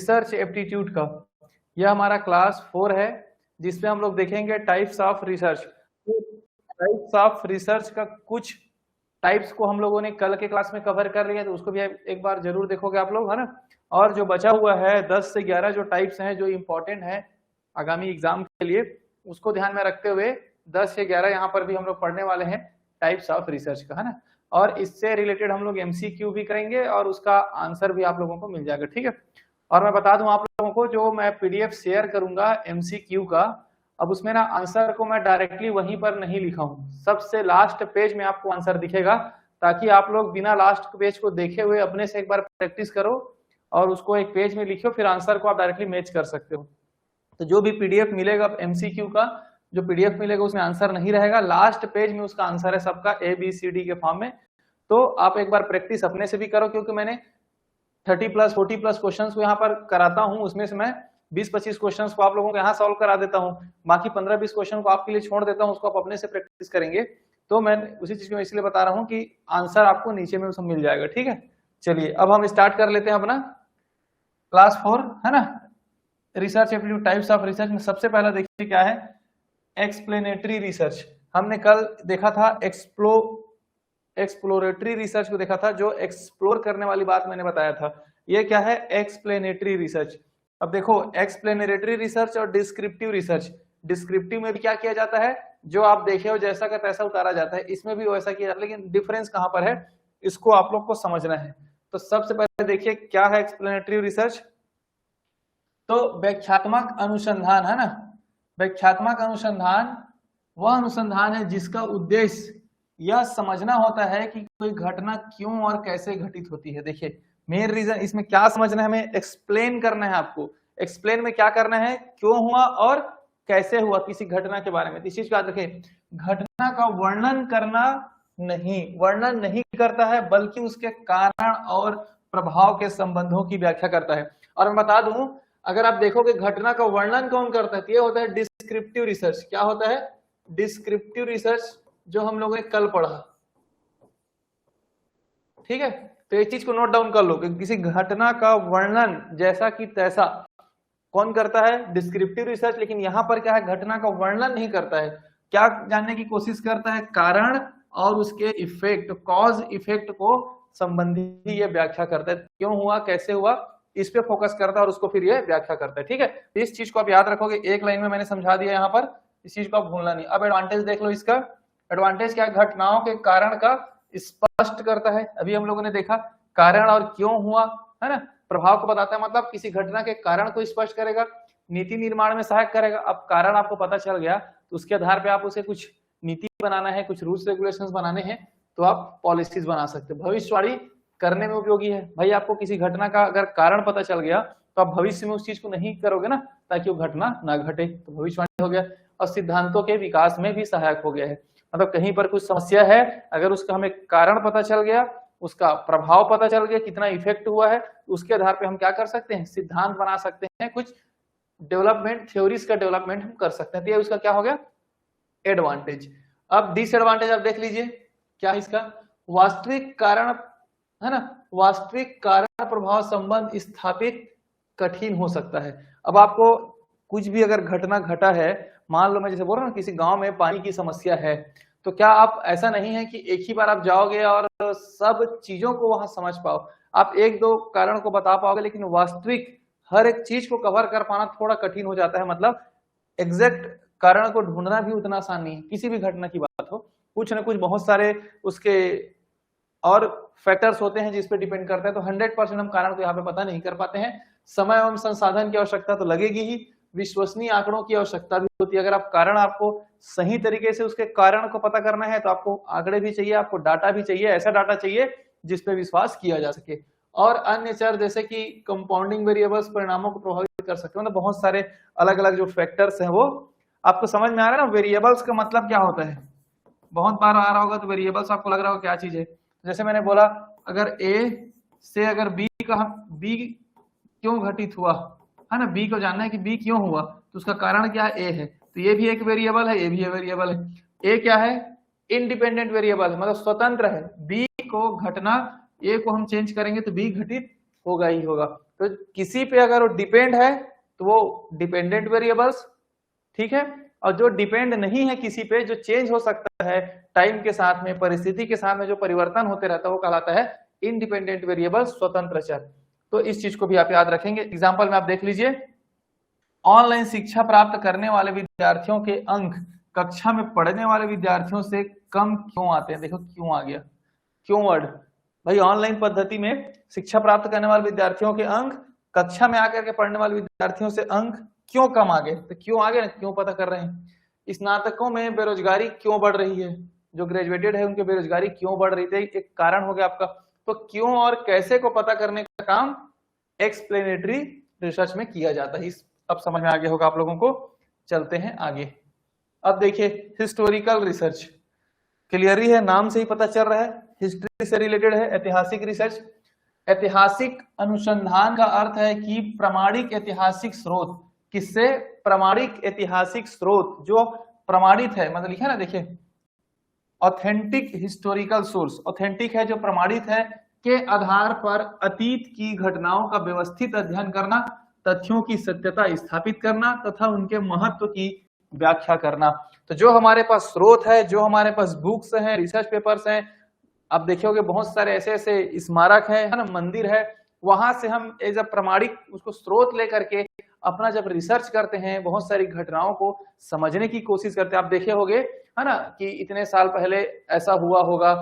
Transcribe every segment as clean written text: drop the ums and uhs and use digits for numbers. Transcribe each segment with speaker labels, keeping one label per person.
Speaker 1: Research aptitude का। यह हमारा क्लास 4 है जिसमें हम लोग देखेंगे types of research. Types of research का कुछ टाइप्स को हम लोगों ने कल के क्लास में कवर कर लिया, तो उसको भी एक बार जरूर देखोगे आप लोग, है ना। और जो बचा हुआ है 10 से 11 जो टाइप्स हैं जो इम्पोर्टेंट है आगामी एग्जाम के लिए, उसको ध्यान में रखते हुए 10 से 11 यहाँ पर भी हम लोग पढ़ने वाले हैं टाइप्स ऑफ रिसर्च का, है ना। और इससे रिलेटेड हम लोग एमसीक्यू भी करेंगे और उसका आंसर भी आप लोगों को मिल जाएगा, ठीक है। और मैं बता दूं आप लोगों को, जो मैं पीडीएफ शेयर करूंगा एमसीक्यू का, अब उसमें ना आंसर को मैं डायरेक्टली वहीं पर नहीं लिखा हूं, सबसे लास्ट पेज में आपको आंसर दिखेगा, ताकि आप लोग बिना लास्ट पेज को देखे हुए अपने से एक बार प्रैक्टिस करो और उसको एक पेज में लिखो, फिर आंसर को आप डायरेक्टली मैच कर सकते हो। तो जो भी पीडीएफ मिलेगा एमसीक्यू का, जो पीडीएफ मिलेगा उसमें आंसर नहीं रहेगा, लास्ट पेज में उसका आंसर है सबका ABCD के फॉर्म में। तो आप एक बार प्रैक्टिस अपने से भी करो, क्योंकि मैंने 30+ 40+ क्वेश्चंस को यहाँ पर कराता हूँ, उसमें से मैं 20-25 क्वेश्चंस को आप लोगों को यहाँ सॉल्व करा देता हूँ, बाकी 15-20 क्वेश्चन को आपके लिए छोड़ देता हूँ, उसको आप अपने से प्रैक्टिस करेंगे। तो मैं उसी चीज को इसलिए बता रहा हूँ कि आंसर आपको नीचे में सब मिल जाएगा, ठीक है। चलिए अब हम स्टार्ट कर लेते हैं अपना क्लास 4, है ना। Research aptitude types of research में सबसे पहला देखिए क्या है, एक्सप्लेनेटरी रिसर्च। हमने कल देखा था एक्सप्लोरेटरी रिसर्च को देखा था, जो एक्सप्लोर करने वाली बात मैंने बताया था। ये क्या है, एक्सप्लेनेटरी रिसर्च। अब देखो एक्सप्लेनेटरी रिसर्च और डिस्क्रिप्टिव रिसर्च, डिस्क्रिप्टिव में भी क्या किया जाता है, जो आप देखे हो जैसा का तैसा उतारा जाता है, इसमें भी वैसा किया जाता है, लेकिन डिफरेंस कहां पर है इसको आप लोग को समझना है। तो सबसे पहले देखिए क्या है एक्सप्लेनेटरी रिसर्च। तो व्याख्यात्मक अनुसंधान, है ना। व्याख्यात्मक अनुसंधान वह अनुसंधान है जिसका उद्देश्य यह समझना होता है कि कोई घटना क्यों और कैसे घटित होती है। देखिए मेन रीजन इसमें क्या समझना है, हमें एक्सप्लेन करना है आपको। एक्सप्लेन में क्या करना है, क्यों हुआ और कैसे हुआ किसी घटना के बारे में। इस चीज को याद रखें, घटना का वर्णन करना नहीं, वर्णन नहीं करता है, बल्कि उसके कारण और प्रभाव के संबंधों की व्याख्या करता है। और मैं बता दूं, अगर आप देखोगे घटना का वर्णन कौन करता है, तो ये होता है डिस्क्रिप्टिव रिसर्च। क्या होता है, डिस्क्रिप्टिव रिसर्च, जो हम लोगों ने कल पढ़ा, ठीक है। तो एक चीज को नोट डाउन कर लो कि किसी घटना का वर्णन जैसा कि तैसा कौन करता है, डिस्क्रिप्टिव रिसर्च। लेकिन यहां पर क्या है, घटना का वर्णन नहीं करता है, क्या जानने की कोशिश करता है, कारण और उसके इफेक्ट, कॉज इफेक्ट को संबंधी ये व्याख्या करता है, क्यों हुआ कैसे हुआ इस पे फोकस करता है और उसको फिर ये व्याख्या करता है, ठीक है। इस चीज को आप याद रखोगे, एक लाइन में मैंने समझा दिया यहाँ पर, इस चीज को आप भूलना नहीं। अब एडवांटेज देख लो इसका। एडवांटेज क्या है, घटनाओं के कारण का स्पष्ट करता है, अभी हम लोगों ने देखा कारण और क्यों हुआ, है ना। प्रभाव को बताता है, मतलब किसी घटना के कारण को स्पष्ट करेगा, नीति निर्माण में सहायक करेगा। अब कारण आपको पता चल गया तो उसके आधार पे आप उसे कुछ नीति बनाना है, कुछ रूल्स रेगुलेशंस बनाने हैं, तो आप पॉलिसीज बना सकते हो। भविष्यवाणी करने में उपयोगी है भाई, आपको किसी घटना का अगर कारण पता चल गया तो आप भविष्य में उस चीज को नहीं करोगे ना, ताकि वो घटना ना घटे, तो भविष्यवाणी हो गया। और सिद्धांतों के विकास में भी सहायक हो गया है, मतलब कहीं पर कुछ समस्या है, अगर उसका हमें कारण पता चल गया, उसका प्रभाव पता चल गया, कितना इफेक्ट हुआ है, उसके आधार पे हम क्या कर सकते हैं, सिद्धांत बना सकते हैं, कुछ डेवलपमेंट थ्योरीज का डेवलपमेंट हम कर सकते हैं। तो ये उसका क्या हो गया, एडवांटेज। अब डिसएडवांटेज आप देख लीजिए क्या है इसका, वास्तविक कारण, है ना, वास्तविक कारण प्रभाव संबंध स्थापित कठिन हो सकता है। अब आपको कुछ भी अगर घटना घटा है, मान लो मैं जैसे बोल रहा हूँ किसी गांव में पानी की समस्या है, तो क्या आप ऐसा नहीं है कि एक ही बार आप जाओगे और सब चीजों को वहां समझ पाओ, आप एक दो कारण को बता पाओगे, लेकिन वास्तविक हर एक चीज को कवर कर पाना थोड़ा कठिन हो जाता है। मतलब एग्जैक्ट कारण को ढूंढना भी उतना आसान नहीं है, किसी भी घटना की बात हो, कुछ ना कुछ बहुत सारे उसके और फैक्टर्स होते हैं जिस पे डिपेंड करता है। तो 100% हम कारण को यहाँ पे पता नहीं कर पाते हैं। समय एवं संसाधन की आवश्यकता तो लगेगी ही, विश्वसनीय आंकड़ों की आवश्यकता भी होती है। अगर आप कारण, आपको सही तरीके से उसके कारण को पता करना है, तो आपको आंकड़े भी चाहिए, आपको डाटा भी चाहिए, ऐसा डाटा चाहिए जिसपे विश्वास किया जा सके। और अन्य चर जैसे कि कंपाउंडिंग वेरिएबल्स परिणामों को प्रभावित कर सकते हैं, मतलब बहुत सारे अलग अलग जो फैक्टर्स हैं वो आपको समझ में आ रहा है ना। वेरिएबल्स का मतलब क्या होता है, बहुत बार आ रहा होगा, तो वेरिएबल्स आपको लग रहा होगा क्या चीज है। जैसे मैंने बोला, अगर ए से अगर बी क्यों घटित हुआ, है ना, बी को जानना है कि बी क्यों हुआ, तो उसका कारण क्या है, ए है, तो ये भी एक वेरिएबल है, ये भी एक वेरिएबल है। ए क्या है, इंडिपेंडेंट वेरिएबल, मतलब स्वतंत्र है, बी को घटना, ए को हम चेंज करेंगे तो बी घटित होगा ही होगा। तो किसी पे अगर वो डिपेंड है तो वो डिपेंडेंट वेरिएबल्स, ठीक है, और जो डिपेंड नहीं है किसी पे, जो चेंज हो सकता है टाइम के साथ में, परिस्थिति के साथ में जो परिवर्तन होते रहता है, वो कहलाता है इंडिपेंडेंट वेरिएबल, स्वतंत्र चर। तो इस चीज को भी आप याद रखेंगे। एग्जांपल में आप देख लीजिए, ऑनलाइन शिक्षा प्राप्त करने वाले विद्यार्थियों के अंक कक्षा में पढ़ने वाले विद्यार्थियों से कम क्यों आते हैं। देखो क्यों आ गया, क्यों वर्ड। भाई ऑनलाइन पद्धति में शिक्षा प्राप्त करने वाले विद्यार्थियों के अंक कक्षा में आकर के पढ़ने वाले विद्यार्थियों से अंक क्यों कम आ गए। तो क्यों आ गए, क्यों पता कर रहे हैं। स्नातकों में बेरोजगारी क्यों बढ़ रही है, जो ग्रेजुएटेड है उनकी बेरोजगारी क्यों बढ़ रही थी, एक कारण हो गया आपका। तो क्यों और कैसे को पता करने का काम एक्सप्लेनेटरी रिसर्च में किया जाता है। इस अब समझ में आ गया होगा आप लोगों को। चलते हैं आगे। अब देखिए हिस्टोरिकल रिसर्च, क्लियर ही है, नाम से ही पता चल रहा है हिस्ट्री से रिलेटेड है। ऐतिहासिक रिसर्च, ऐतिहासिक अनुसंधान का अर्थ है कि प्रामाणिक ऐतिहासिक स्रोत। किससे, प्रामाणिक ऐतिहासिक स्रोत जो प्रमाणित है, मतलब लिखा ना, देखिए ऑथेंटिक हिस्टोरिकल सोर्स, ऑथेंटिक है जो प्रमाणित है, के आधार पर अतीत की घटनाओं का व्यवस्थित अध्ययन करना, तथ्यों की सत्यता स्थापित करना तथा उनके महत्व की व्याख्या करना। तो जो हमारे पास स्रोत है, जो हमारे पास बुक्स हैं, रिसर्च पेपर्स हैं, आप देखोगे बहुत सारे ऐसे ऐसे स्मारक है ना, मंदिर है, वहां से हम एज अ प्रमाणिक उसको स्रोत लेकर के अपना जब रिसर्च करते हैं, बहुत सारी घटनाओं को समझने की कोशिश करते हैं। आप देखे होंगे है ना कि इतने साल पहले ऐसा हुआ होगा,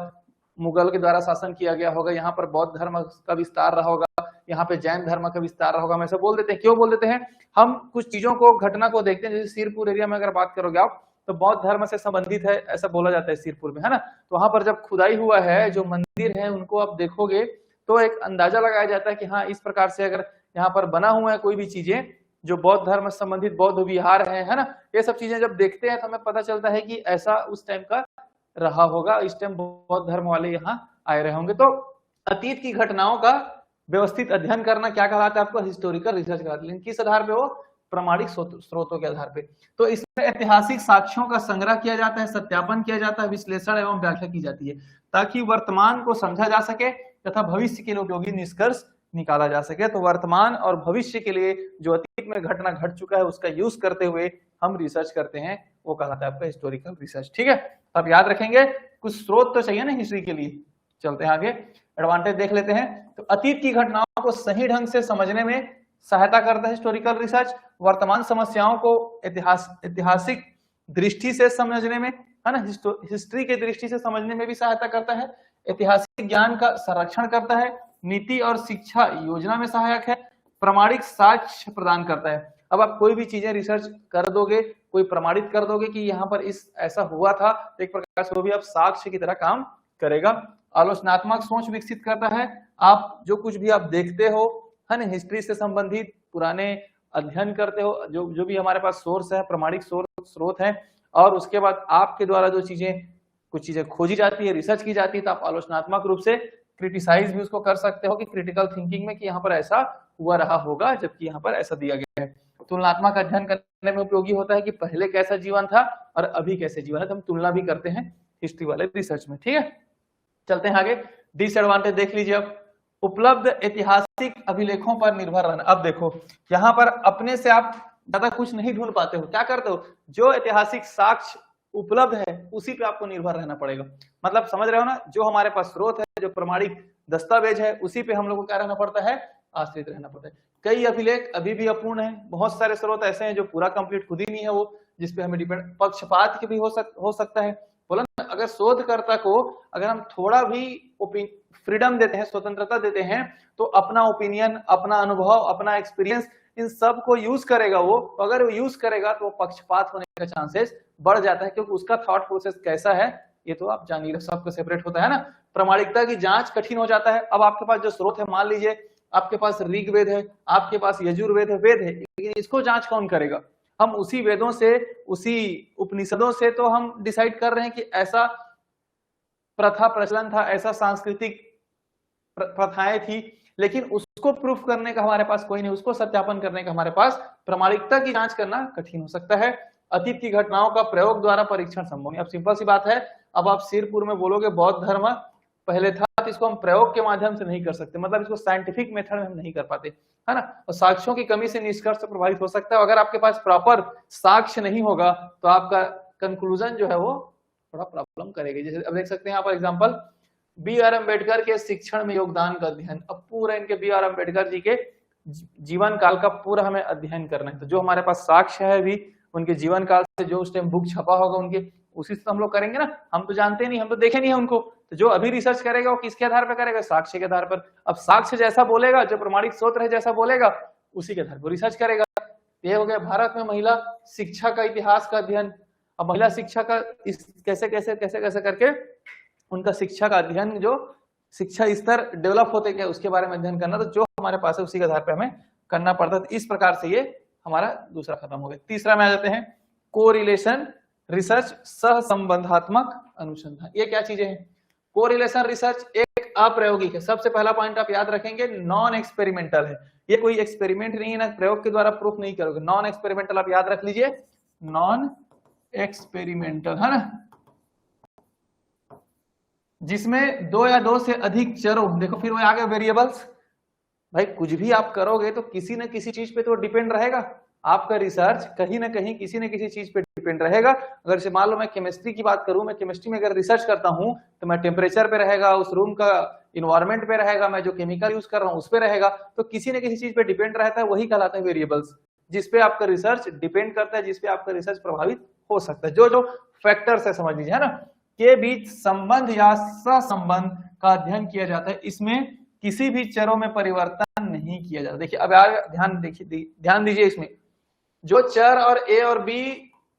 Speaker 1: मुगल के द्वारा शासन किया गया होगा, यहाँ पर बौद्ध धर्म का विस्तार रहा होगा, यहाँ पे जैन धर्म का विस्तार रहा होगा। हम ऐसा बोल देते हैं, क्यों बोल देते हैं, हम कुछ चीजों को, घटना को देखते हैं। जैसे सिरपुर एरिया में अगर बात करोगे आप, तो बौद्ध धर्म से संबंधित है ऐसा बोला जाता है सिरपुर में, है ना। तो वहां पर जब खुदाई हुआ है, जो मंदिर है उनको आप देखोगे तो एक अंदाजा लगाया जाता है कि हाँ इस प्रकार से अगर यहाँ पर बना हुआ है कोई भी चीजें जो बौद्ध धर्म से संबंधित, बौद्ध विहार है ना, ये सब चीजें जब देखते हैं तो हमें पता चलता है कि ऐसा उस टाइम का रहा होगा, इस टाइम बौद्ध धर्म वाले यहाँ आए रहे होंगे। तो अतीत की घटनाओं का व्यवस्थित अध्ययन करना क्या कहलाता है आपको, हिस्टोरिकल रिसर्च कहलाता है। लेकिन किस आधार पे हो, प्रामाणिक स्रोतों के आधार पे। तो इसमें ऐतिहासिक साक्ष्यों का संग्रह किया जाता है, सत्यापन किया जाता है, विश्लेषण एवं व्याख्या की जाती है, ताकि वर्तमान को समझा जा सके तथा भविष्य के लिए उपयोगी निष्कर्ष निकाला जा सके। तो वर्तमान और भविष्य के लिए जो अतीत में घटना घट चुका है उसका यूज करते हुए हम रिसर्च करते हैं, वो कहलाता है आपका हिस्टोरिकल रिसर्च। ठीक है, अब याद रखेंगे, कुछ स्रोत तो चाहिए ना हिस्ट्री के लिए। चलते हैं आगे, एडवांटेज देख लेते हैं। तो अतीत की घटनाओं को सही ढंग से समझने में सहायता करता है हिस्टोरिकल रिसर्च। वर्तमान समस्याओं को ऐतिहासिक दृष्टि से समझने में, है ना, हिस्ट्री के दृष्टि से समझने में भी सहायता करता है। ऐतिहासिक ज्ञान का संरक्षण करता है, नीति और शिक्षा योजना में सहायक है, प्रमाणिक साक्ष्य प्रदान करता है। अब आप कोई भी चीजें रिसर्च कर दोगे, कोई प्रमाणित कर दोगे कि यहाँ पर इस ऐसा हुआ था, तो एक प्रकार से वो भी आप साक्ष्य की तरह काम करेगा। आलोचनात्मक सोच विकसित करता है। आप जो कुछ भी आप देखते हो, है ना, हिस्ट्री से संबंधित पुराने अध्ययन करते हो, जो भी हमारे पास सोर्स है, प्रमाणिक स्रोत है, और उसके बाद आपके द्वारा जो कुछ चीजें खोजी जाती है, रिसर्च की जाती है, तो आप आलोचनात्मक रूप से क्रिटिसाइज भी उसको कर सकते हो कि क्रिटिकल थिंकिंग में कि यहाँ पर ऐसा हुआ रहा होगा जबकि यहाँ पर ऐसा दिया गया है। तुलनात्मक अध्ययन करने में उपयोगी होता है कि पहले कैसा जीवन था और अभी कैसे जीवन है, तो हम तुलना भी करते हैं हिस्ट्री वाले रिसर्च में। ठीक है, चलते हैं आगे। डिसएडवांटेज देख लीजिए। अब उपलब्ध ऐतिहासिक अभिलेखों पर निर्भर रहना। अब देखो यहाँ पर अपने से आप ज्यादा कुछ नहीं ढूंढ पाते हो, क्या करते हो, जो ऐतिहासिक साक्ष्य उपलब्ध है उसी पे आपको निर्भर रहना पड़ेगा। मतलब समझ रहे हो ना, जो हमारे पास स्रोत है, जो प्रमाणिक दस्तावेज है, उसी पे हम लोग को क्या रहना पड़ता है, आश्रित रहना पड़ता है। कई अभिलेख अभी भी अपूर्ण है, बहुत सारे स्रोत ऐसे हैं जो पूरा कंप्लीट खुद ही नहीं है, वो जिसपे हमें डिपेंड, पक्षपात के भी हो सकता है। बोला ना, अगर शोधकर्ता को अगर हम थोड़ा भी फ्रीडम देते हैं, स्वतंत्रता देते हैं, तो अपना ओपिनियन, अपना अनुभव, अपना एक्सपीरियंस, इन सब को यूज करेगा वो। तो अगर वो यूज करेगा तो वो पक्षपात होने का चांसेस बढ़ जाता है, क्योंकि उसका थॉट प्रोसेस कैसा है ये तो आप जान ही रहे, सबको सेपरेट होता है ना। प्रामाणिकता की जांच कठिन हो जाता है। अब आपके पास जो स्रोत है, मान लीजिए आपके पास ऋग्वेद है, आपके पास यजुर्वेद है, वेद है, लेकिन इसको जांच कौन करेगा, हम उसी वेदों से, उसी उपनिषदों से तो हम डिसाइड कर रहे हैं कि ऐसा प्रथा प्रचलन था, ऐसा सांस्कृतिक प्रथाएं थी, लेकिन उसको प्रूफ करने का हमारे पास कोई नहीं, उसको सत्यापन करने का हमारे पास, प्रामाणिकता की जांच करना कठिन हो सकता है। अतीत की घटनाओं का प्रयोग द्वारा परीक्षण संभव नहीं। अब सिंपल सी बात है, अब आप सिरपुर में बोलोगे बौद्ध धर्म पहले था, अर्थात इसको हम प्रयोग के माध्यम से नहीं कर सकते, मतलब इसको साइंटिफिक मेथड में हम नहीं कर पाते, है ना। और साक्ष्यों की कमी से निष्कर्ष प्रभावित हो सकता है। अगर आपके पास प्रॉपर साक्ष्य नहीं होगा तो आपका कंक्लूजन जो है वो थोड़ा प्रॉब्लम करेगी। जैसे अब देख सकते हैं यहाँ पर एग्जांपल, बी आर अम्बेडकर के शिक्षण में योगदान का अध्ययन। अब पूरा इनके बी आर अम्बेडकर जी के जीवन काल का पूरा हमें अध्ययन करना है। तो जो हमारे पास साक्ष्य है भी उनके जीवन काल से, जो उस टाइम बुक छपा होगा उनके, उसी से हम लोग करेंगे ना। हम तो जानते नहीं, हम तो देखे नहीं है उनको। तो जो अभी रिसर्च करेगा वो किसके आधार पर करेगा? साक्ष्य के आधार पर। अब साक्ष्य जैसा बोलेगा, जो प्रमाणित स्रोत है जैसा बोलेगा, उसी के आधार पर रिसर्च करेगा। ये हो गया भारत में महिला शिक्षा का इतिहास का अध्ययन। अब महिला शिक्षा का कैसे कैसे कैसे कैसे करके उनका शिक्षा का अध्ययन, जो शिक्षा स्तर डेवलप होते क्या उसके बारे में अध्ययन करना। तो जो हमारे पास है उसी के आधार पर हमें करना पड़ता है। तो इस प्रकार से ये हमारा दूसरा खत्म हो गया। तीसरा में आ जाते हैं कोरिलेशन रिसर्च, सहसंबंधात्मक अनुसंधान। ये क्या चीजें हैं? कोरिलेशन रिसर्च एक अप्रायोगिक है। सबसे पहला पॉइंट आप याद रखेंगे, नॉन एक्सपेरिमेंटल है। ये कोई एक्सपेरिमेंट नहीं है ना, प्रयोग के द्वारा प्रूफ नहीं करोगे। नॉन एक्सपेरिमेंटल आप याद रख लीजिए, नॉन एक्सपेरिमेंटल, है ना, जिसमें दो या दो से अधिक चरों, देखो फिर वो आ गए वेरिएबल्स। भाई कुछ भी आप करोगे तो किसी न किसी चीज पे तो डिपेंड रहेगा। आपका रिसर्च कहीं ना कहीं किसी न किसी चीज पे डिपेंड रहेगा। अगर जैसे मान लो मैं केमिस्ट्री की बात करूं, मैं केमिस्ट्री में अगर रिसर्च करता हूं तो मैं टेम्परेचर पे रहेगा, उस रूम का इन्वायरमेंट पे रहेगा, मैं जो केमिकल यूज कर रहा हूं उस पे रहेगा। तो किसी न किसी चीज पे डिपेंड रहता है, वही कहलाता है वेरिएबल्स, जिसपे आपका रिसर्च डिपेंड करता है, जिसपे आपका रिसर्च प्रभावित हो सकता है। जो जो फैक्टर्स है समझ लीजिए, है ना, के बीच संबंध या सहसंबंध का अध्ययन किया जाता है। इसमें किसी भी चरों में परिवर्तन नहीं किया जाता। देखिए अब ध्यान दीजिए, इसमें जो चर और ए और बी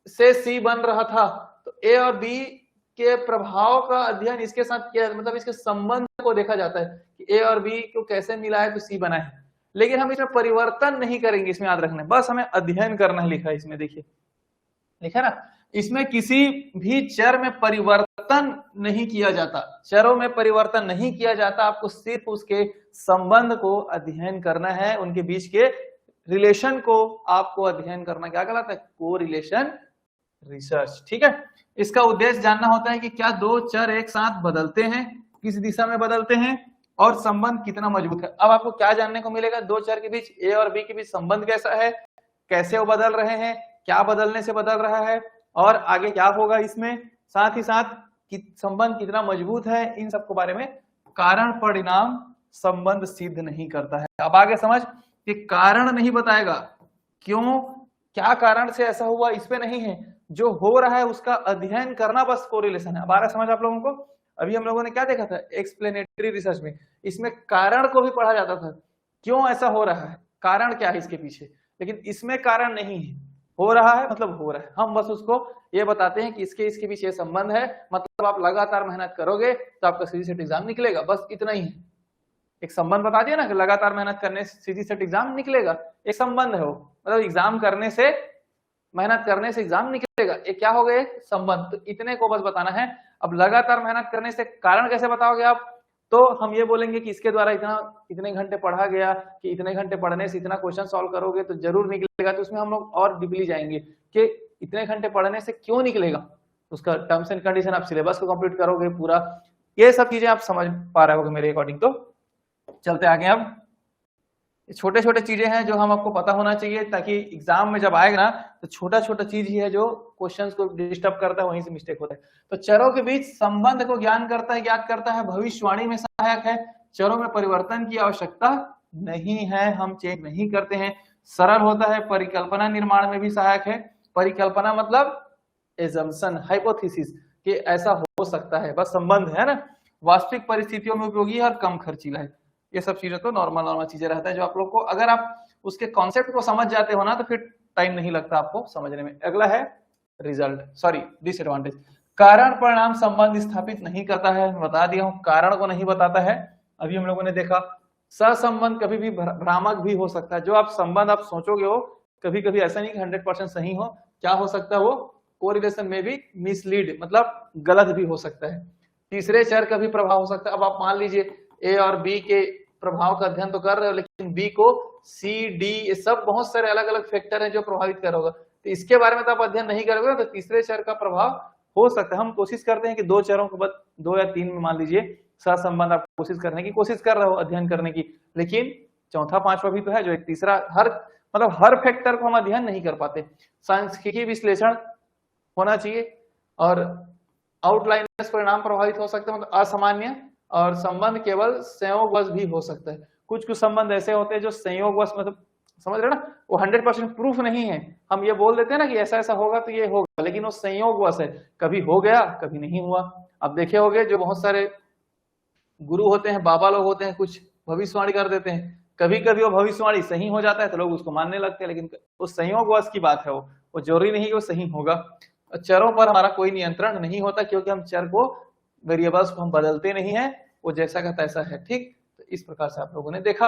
Speaker 1: से सी बन रहा था, तो ए और बी के प्रभाव का अध्ययन इसके साथ किया, मतलब इसके संबंध को देखा जाता है कि ए और बी को कैसे मिला है तो सी बना है। लेकिन हम इसमें परिवर्तन नहीं करेंगे, इसमें याद रखना है, बस हमें अध्ययन करना है, लिखा है इसमें, देखिए लिखा ना, इसमें किसी भी चर में परिवर्तन नहीं किया जाता, चरों में परिवर्तन नहीं किया जाता। आपको सिर्फ उसके संबंध को अध्ययन करना है, उनके बीच के रिलेशन को आपको अध्ययन करना। क्या कहलाता है? Correlation research. ठीक है, इसका उद्देश्य जानना होता है कि क्या दो चर एक साथ बदलते हैं, किस दिशा में बदलते हैं और संबंध कितना मजबूत है। अब आपको क्या जानने को मिलेगा? दो चर के बीच, ए और बी के बीच संबंध कैसा है, कैसे वो बदल रहे हैं, क्या बदलने से बदल रहा है और आगे क्या होगा इसमें, साथ ही साथ संबंध कितना मजबूत है। इन सबको बारे में कारण परिणाम संबंध सिद्ध नहीं करता है। अब आगे समझ कि कारण नहीं बताएगा, क्यों, क्या कारण से ऐसा हुआ, इस पे नहीं है, जो हो रहा है उसका अध्ययन करना बस कोरिलेशन है। अब आ रहा समझ आप लोगों को? अभी हम लोगों ने क्या देखा था एक्सप्लेनेटरी रिसर्च में, इसमें कारण को भी पढ़ा जाता था, क्यों ऐसा हो रहा है, कारण क्या है इसके पीछे। लेकिन इसमें कारण नहीं है, हो रहा है मतलब हो रहा है, हम बस उसको ये बताते हैं कि इसके पीछे संबंध है। मतलब आप लगातार मेहनत करोगे तो आपका सीधी सेट एग्जाम निकलेगा, बस इतना ही है। एक संबंध बता दिया ना कि लगातार मेहनत करने से सीधी सेट एग्जाम निकलेगा, एक संबंध है वो, मतलब एग्जाम करने से, मेहनत करने से एग्जाम निकलेगा, ये क्या हो गया? संबंध। तो इतने को बस बताना है। अब लगातार मेहनत करने से कारण कैसे बताओगे आप? तो हम ये बोलेंगे कि इसके द्वारा इतने घंटे पढ़ा गया, कि इतने घंटे पढ़ने से इतना क्वेश्चन सॉल्व करोगे तो जरूर निकलेगा। तो उसमें हम लोग और डीपली जाएंगे कि इतने घंटे पढ़ने से क्यों निकलेगा, उसका टर्म्स एंड कंडीशन, आप सिलेबस को कंप्लीट करोगे पूरा, ये सब चीजें आप समझ पा रहे होगे मेरे अकॉर्डिंग। तो चलते आगे। अब छोटे छोटे चीजें हैं जो हम आपको पता होना चाहिए, ताकि एग्जाम में जब आएगा ना तो छोटा छोटा चीज ही है जो क्वेश्चंस को डिस्टर्ब करता है, वहीं से मिस्टेक होता है। तो चरों के बीच संबंध को ज्ञात करता है, भविष्यवाणी में सहायक है, चरों में परिवर्तन की आवश्यकता नहीं है, हम चेंज नहीं करते हैं, सरल होता है, परिकल्पना निर्माण में भी सहायक है। परिकल्पना मतलब एजम्पशन, हाइपोथेसिस कि ऐसा हो सकता है, बस संबंध है ना। वास्तविक परिस्थितियों में उपयोगी है और कम खर्चीला है। ये सब चीजें तो नॉर्मल चीजें रहता है जो आप लोग को, अगर आप उसके कॉन्सेप्ट को समझ जाते हो ना तो फिर टाइम नहीं लगता आपको समझने में। अगला है डिसएडवांटेज, कारण परिणाम संबंध स्थापित नहीं करता है। बता दिया हूं, कारण को नहीं बताता है। अभी हम लोगों ने देखा सहसंबंध कभी भी भ्रामक भी हो सकता है। जो आप संबंध आप सोचोगे हो कभी कभी ऐसा नहीं कि 100% सही हो, क्या हो सकता है वो कोरिलेशन में भी मिसलीड, मतलब गलत भी हो सकता है। तीसरे चर का भी प्रभाव हो सकता है। अब आप मान लीजिए ए और बी के प्रभाव का अध्ययन तो कर रहे हो, लेकिन बी को सी डी, ये सब बहुत सारे अलग अलग फैक्टर हैं जो प्रभावित करोगे, तो इसके बारे में तो आप अध्ययन नहीं करोगे, तो तीसरे चर का प्रभाव हो सकता है। हम कोशिश करते हैं कि दो चरों के बाद 2 या 3 में मान लीजिए सहसंबंध आप कोशिश करने की कोशिश कर रहे हो अध्ययन करने की, लेकिन चौथा पांचवा भी तो है जो एक तीसरा, हर फैक्टर को हम अध्ययन नहीं कर पाते। सांख्यिकी विश्लेषण होना चाहिए और आउटलाइनर्स परिणाम प्रभावित हो सकते हैं, मतलब असामान्य, और संबंध केवल संयोगवश भी हो सकता है। कुछ कुछ संबंध ऐसे होते हैं जो संयोगवश, मतलब समझ रहे ना, वो 100% प्रूफ नहीं है। हम ये बोल देते हैं ना कि ऐसा ऐसा होगा तो ये होगा, लेकिन वो संयोगवश है, कभी हो गया कभी नहीं हुआ। अब देखे होंगे जो बहुत सारे गुरु होते हैं, बाबा लोग होते हैं, कुछ भविष्यवाणी कर देते हैं, कभी कभी वो भविष्यवाणी सही हो जाता है तो लोग उसको मानने लगते हैं, लेकिन वो संयोगवश की बात है, वो जरूरी नहीं कि वो सही होगा। चरों पर हमारा कोई नियंत्रण नहीं होता, क्योंकि हम चर को, वेरिएबल्स को हम बदलते नहीं है, वो जैसा का तैसा है। ठीक, तो इस प्रकार से आप लोगों ने देखा।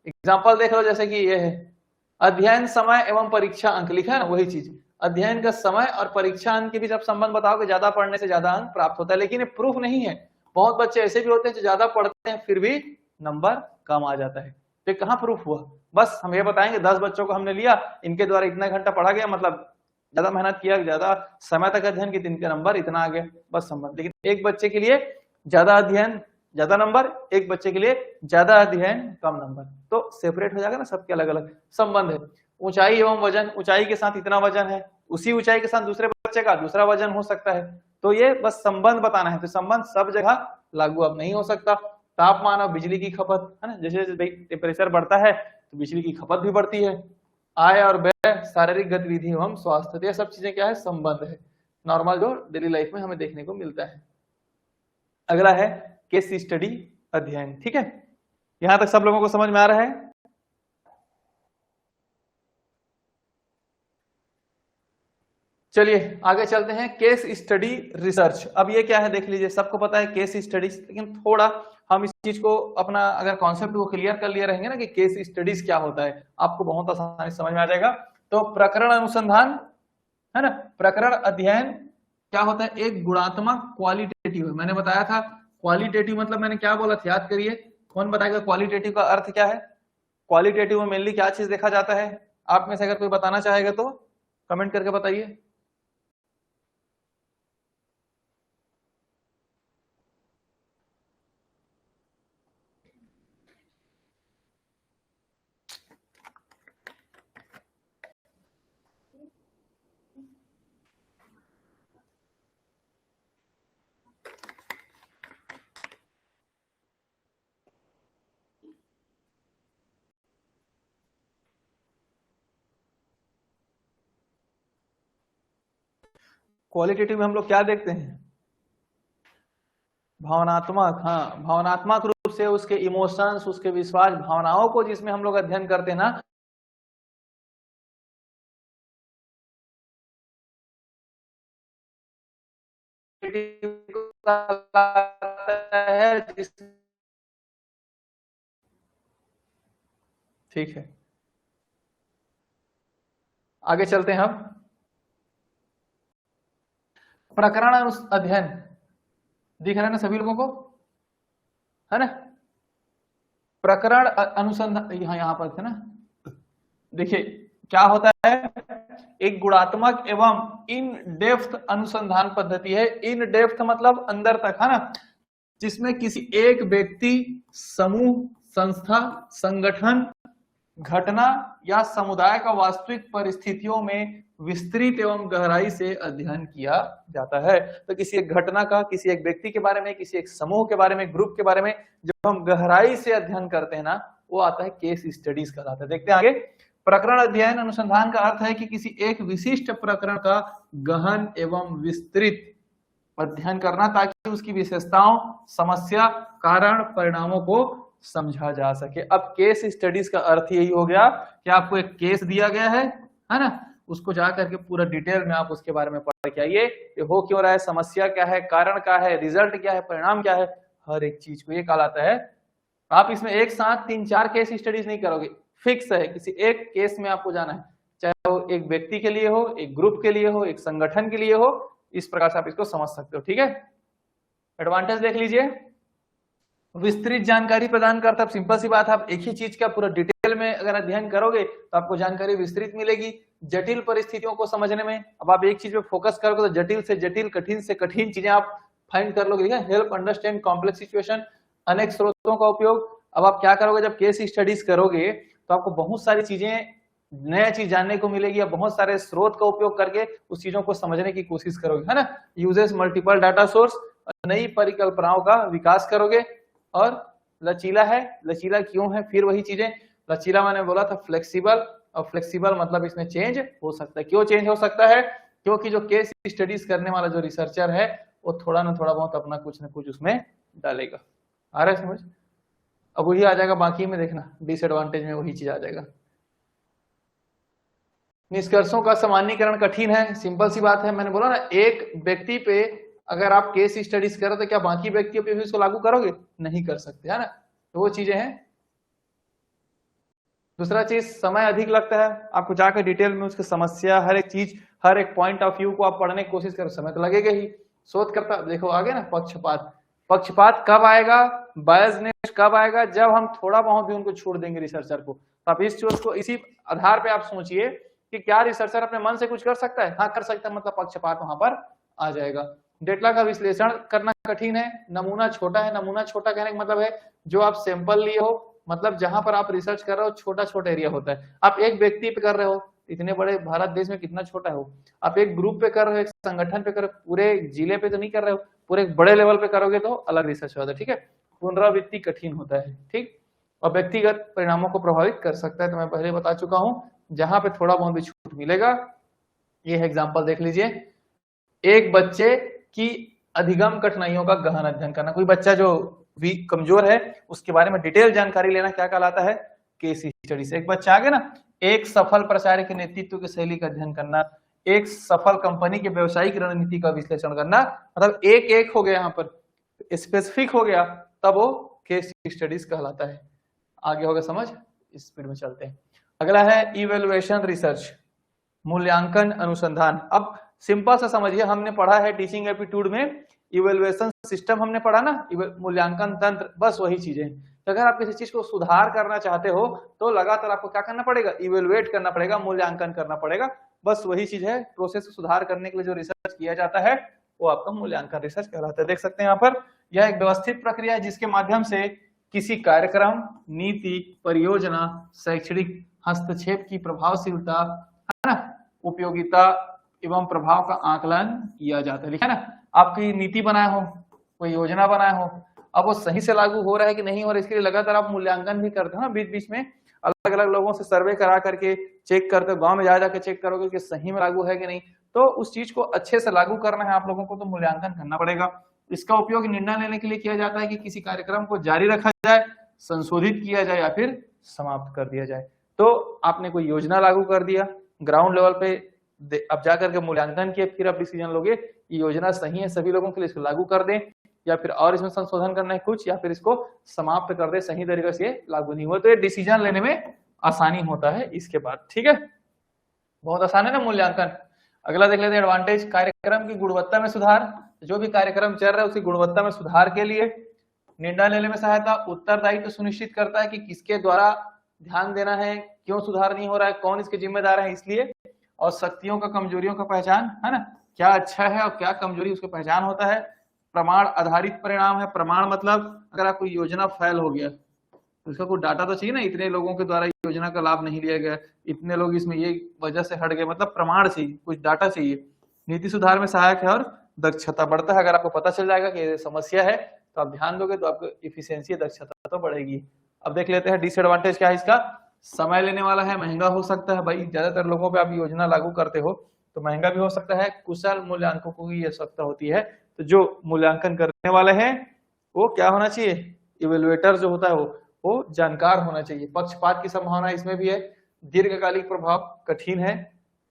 Speaker 1: एग्जाम्पल देख लो, जैसे कि ये है अध्ययन समय एवं परीक्षा अंक, लिखा है ना, वही चीज, अध्ययन का समय और परीक्षा अंक के बीच आप संबंध बताओगे, ज्यादा पढ़ने से ज्यादा अंक प्राप्त होता है, लेकिन ये प्रूफ नहीं है। बहुत बच्चे ऐसे भी होते हैं जो ज्यादा पढ़ते हैं फिर भी नंबर कम आ जाता है, तो कहाँ प्रूफ हुआ? बस हम ये बताएंगे 10 बच्चों को हमने लिया, इनके द्वारा इतना घंटा पढ़ा गया, मतलब ज्यादा मेहनत किया, ज्यादा समय तक अध्ययन किया, इनके नंबर इतना आ गया, बस संबंध। लेकिन एक बच्चे के लिए ज्यादा अध्ययन ज्यादा नंबर, एक बच्चे के लिए ज्यादा अध्ययन कम नंबर, तो सेपरेट हो जाएगा ना, सबके अलग अलग संबंध है। ऊंचाई एवं वजन, ऊंचाई के साथ इतना वजन है, उसी ऊंचाई के साथ दूसरे बच्चे का दूसरा वजन हो सकता है, तो ये बस संबंध बताना है। तो संबंध सब जगह लागू अब नहीं हो सकता। तापमान और बिजली की खपत है ना, जैसे जैसे टेम्परेचर बढ़ता है तो बिजली की खपत भी बढ़ती है। आय और व्यय, शारीरिक गतिविधि एवं स्वास्थ्य, ये सब चीजें क्या है? संबंध है, नॉर्मल जो डेली लाइफ में हमें देखने को मिलता है। अगला है केस स्टडी अध्ययन। ठीक है, यहां तक सब लोगों को समझ में आ रहा है? चलिए आगे चलते हैं, केस स्टडी रिसर्च। अब ये क्या है देख लीजिए, सबको पता है केस स्टडीज, लेकिन थोड़ा हम इस चीज को अपना अगर कॉन्सेप्ट को क्लियर कर लिए रहेंगे ना कि केस स्टडीज क्या होता है, आपको बहुत आसानी से समझ में आ जाएगा। तो प्रकरण अनुसंधान है ना, प्रकरण अध्ययन क्या होता है? एक गुणात्मक क्वालिटेटिव, मैंने बताया था क्वालिटेटिव मतलब मैंने क्या बोला था, याद करिए, कौन बताएगा क्वालिटेटिव का अर्थ क्या है? क्वालिटेटिव में मेनली क्या चीज देखा जाता है? आप में से अगर कोई बताना चाहेगा तो कमेंट करके बताइए। क्वालिटेटिव में हम लोग क्या देखते हैं? भावनात्मक, हाँ, भावनात्मक रूप से उसके इमोशंस, उसके विश्वास, भावनाओं को जिसमें हम लोग अध्ययन करते हैं ना, है। ठीक है, आगे चलते हैं हम। प्रकरण अध्ययन दिख रहा है ना सभी लोगों को, है ना? प्रकरण अनुसंधान यहाँ पर थे ना, देखिए क्या होता है, एक गुणात्मक एवं इन डेप्थ अनुसंधान पद्धति है। इन डेप्थ मतलब अंदर तक, है ना, जिसमें किसी एक व्यक्ति, समूह, संस्था, संगठन, घटना या समुदाय का वास्तविक परिस्थितियों में विस्तृत एवं गहराई से अध्ययन किया जाता है। तो किसी एक घटना का, किसी एक व्यक्ति के बारे में, किसी एक समूह के बारे में, ग्रुप के बारे में जब हम गहराई से अध्ययन करते हैं ना, वो आता है केस स्टडीज कहलाता है। देखते हैं आगे। प्रकरण अध्ययन अनुसंधान का अर्थ है कि किसी एक विशिष्ट प्रकरण का गहन एवं विस्तृत अध्ययन करना, ताकि उसकी विशेषताओं, समस्या, कारण, परिणामों को समझा जा सके। अब केस स्टडीज का अर्थ यही हो गया कि आपको एक केस दिया गया है ना, उसको जा करके पूरा डिटेल में आप उसके बारे में पढ़ के आइए, ये हो क्यों रहा है, समस्या क्या है, कारण क्या है, रिजल्ट क्या है, परिणाम क्या है, हर एक चीज को ये कहलाता है। आप इसमें एक साथ 3-4 केस स्टडीज नहीं करोगे, फिक्स है, किसी एक केस में आपको जाना है, चाहे वो एक व्यक्ति के लिए हो, एक ग्रुप के लिए हो, एक संगठन के लिए हो, इस प्रकार से आप इसको समझ सकते हो। ठीक है, एडवांटेज देख लीजिए, विस्तृत जानकारी प्रदान करता है। सिंपल सी बात है, आप एक ही चीज का पूरा डिटेल में अगर अध्ययन करोगे तो आपको जानकारी विस्तृत मिलेगी। जटिल परिस्थितियों को समझने में, अब आप एक चीज पे फोकस करोगे तो जटिल से जटिल, कठिन से कठिन चीजें आप फाइंड कर लोगे, ठीक है। हेल्प अंडरस्टैंड कॉम्प्लेक्स सिचुएशन, अनेक स्रोतों का उपयोग। अब आप क्या करोगे, जब केस स्टडीज करोगे तो आपको बहुत सारी चीजें, नया चीज जानने को मिलेगी, या बहुत सारे स्रोत का उपयोग करके उस चीजों को समझने की कोशिश करोगे, है ना। यूजेस मल्टीपल डाटा सोर्स, नई परिकल्पनाओं का विकास करोगे। और लचीला है, लचीला क्यों है, फिर वही चीजें, लचीला मैंने बोला था फ्लेक्सिबल, और फ्लेक्सिबल मतलब इसमें चेंज हो सकता है। क्यों चेंज हो सकता है, क्योंकि जो केस स्टडीज करने वाला जो रिसर्चर है वो थोड़ा ना थोड़ा बहुत अपना कुछ ना कुछ उसमें डालेगा। आ रहा है समझ। अब वही आ जाएगा बाकी में, देखना डिसएडवांटेज में वही चीज आ जाएगा। निष्कर्षों का सामान्यीकरण कठिन है, सिंपल सी बात है, मैंने बोला ना, एक व्यक्ति पे अगर आप केस स्टडीज करो तो क्या बाकी व्यक्तियों पे भी इसको लागू करोगे, नहीं कर सकते, है ना। तो वो चीजें हैं। दूसरा चीज, समय अधिक लगता है, आपको जाकर डिटेल में उसकी समस्या, हर एक चीज, हर एक पॉइंट ऑफ व्यू को आप पढ़ने की कोशिश करो, समय तो लगेगा ही। शोधकर्ता, देखो आगे ना, पक्षपात, पक्षपात कब आएगा, बायसनेस कब आएगा, जब हम थोड़ा बहुत भी उनको छोड़ देंगे रिसर्चर को। तो आप इस चीज को, इसी आधार पे आप सोचिए कि क्या रिसर्चर अपने मन से कुछ कर सकता है, हाँ कर सकता है, मतलब पक्षपात वहां पर आ जाएगा। डेटा का विश्लेषण करना कठिन है, नमूना छोटा है। नमूना छोटा कहने का मतलब है जो आप सैंपल लिए हो, मतलब जहां पर आप रिसर्च कर रहे हो छोटा छोटा एरिया होता है। आप एक व्यक्ति पे कर रहे हो, इतने बड़े भारत देश में कितना छोटा है वो। आप एक ग्रुप पे कर रहे हो, एक संगठन पे कर रहे हो, पूरे जिले पे तो नहीं कर रहे हो, पूरे एक बड़े लेवल पे करोगे तो अलग रिसर्च होता है, ठीक है। पुनरावृत्ति कठिन होता है, ठीक, और व्यक्तिगत परिणामों को प्रभावित कर सकता है, तो मैं पहले बता चुका हूं। जहां पे थोड़ा बहुत भी छूट मिलेगा, ये एग्जाम्पल देख लीजिए। एक बच्चे की अधिगम कठिनाइयों का गहन अध्ययन करना, कोई बच्चा जो वीक कमजोर है उसके बारे में डिटेल जानकारी लेना क्या कहलाता है, केस स्टडी से। एक बच्चा आगे ना, एक सफल प्रचार के नेतृत्व की शैली का अध्ययन करना, एक सफल कंपनी के व्यवसायिक रणनीति का विश्लेषण करना, मतलब एक एक हो गया, यहाँ पर स्पेसिफिक हो गया, तब वो केस स्टडीज कहलाता है। आगे होगा समझ, स्पीड में चलते हैं। अगला है इवेल्युएशन रिसर्च, मूल्यांकन अनुसंधान। अब सिंपल सा समझिए, हमने पढ़ा है टीचिंग एप्टीट्यूड में इवेल्युएशन सिस्टम हमने पढ़ा ना, मूल्यांकन तंत्र, बस वही चीजें। तो अगर आप किसी चीज को सुधार करना चाहते हो तो लगातार आपको क्या करना पड़ेगा, इवेल्युएट करना पड़ेगा, मूल्यांकन करना पड़ेगा, बस वही चीज है। प्रोसेस को सुधार करने के लिए जो रिसर्च किया जाता है वो आपका मूल्यांकन रिसर्च कहलाता है। देख सकते हैं यहाँ पर, यह एक व्यवस्थित प्रक्रिया है जिसके माध्यम से किसी कार्यक्रम, नीति, परियोजना, शैक्षणिक हस्तक्षेप की प्रभावशीलता, है ना, उपयोगिता एवं प्रभाव का आकलन किया जाता है। लिखा ना, आपकी नीति बनाए हो, कोई योजना बनाए हो, अब वो सही से लागू हो रहा है कि नहीं हो रहा है, इसके लिए लगातार आप मूल्यांकन भी करते हो ना, बीच बीच में अलग अलग लोगों से सर्वे करा करके चेक करते हो, गांव में जा जाकर चेक करोगे कि सही में लागू है कि नहीं। तो उस चीज को अच्छे से लागू करना है आप लोगों को, तो मूल्यांकन करना पड़ेगा। इसका उपयोग निर्णय लेने के लिए किया जाता है कि किसी कार्यक्रम को जारी रखा जाए, संशोधित किया जाए या फिर समाप्त कर दिया जाए। तो आपने कोई योजना लागू कर दिया ग्राउंड लेवल पे, अब जाकर के मूल्यांकन किए, फिर आप डिसीजन लोगे ये योजना सही है सभी लोगों के लिए, इसको लागू कर दें, या फिर और इसमें संशोधन करना है कुछ, या फिर इसको समाप्त कर दे, सही तरीके से लागू नहीं हुआ। तो ये डिसीजन लेने में आसानी होता है इसके बाद, ठीक है, बहुत आसान है ना मूल्यांकन। अगला देख लेते हैं एडवांटेज, कार्यक्रम की गुणवत्ता में सुधार। जो भी कार्यक्रम चल रहा है उसकी गुणवत्ता में सुधार के लिए निर्णय लेने में सहायता, उत्तरदायित्व सुनिश्चित करता है कि किसके द्वारा ध्यान देना है, क्यों सुधार नहीं हो रहा है, कौन इसके जिम्मेदार है, इसलिए। और शक्तियों का, कमजोरियों का पहचान, है ना, क्या अच्छा है और क्या कमजोरी, उसका पहचान होता है। प्रमाण आधारित परिणाम है, प्रमाण मतलब अगर आपको योजना फेल हो गया तो उसका कोई डाटा तो चाहिए ना, इतने लोगों के द्वारा योजना का लाभ नहीं लिया गया, इतने लोग इसमें ये वजह से हट गए, मतलब प्रमाण चाहिए, कुछ डाटा चाहिए। नीति सुधार में सहायक है और दक्षता बढ़ता है। अगर आपको पता चल जाएगा कि ये समस्या है तो आप ध्यान दोगे तो आपको इफिशियंसी, दक्षता तो बढ़ेगी। अब देख लेते हैं डिसएडवांटेज क्या है इसका। समय लेने वाला है, महंगा हो सकता है, भाई ज्यादातर लोगों पे आप योजना लागू करते हो तो महंगा भी हो सकता है। कुशल मूल्यांककों की आवश्यकता होती है, तो जो मूल्यांकन करने वाले हैं वो क्या होना चाहिए, इवेल्युएटर जो होता है वो जानकार होना चाहिए। पक्षपात की संभावना इसमें भी है। दीर्घकालिक प्रभाव कठिन है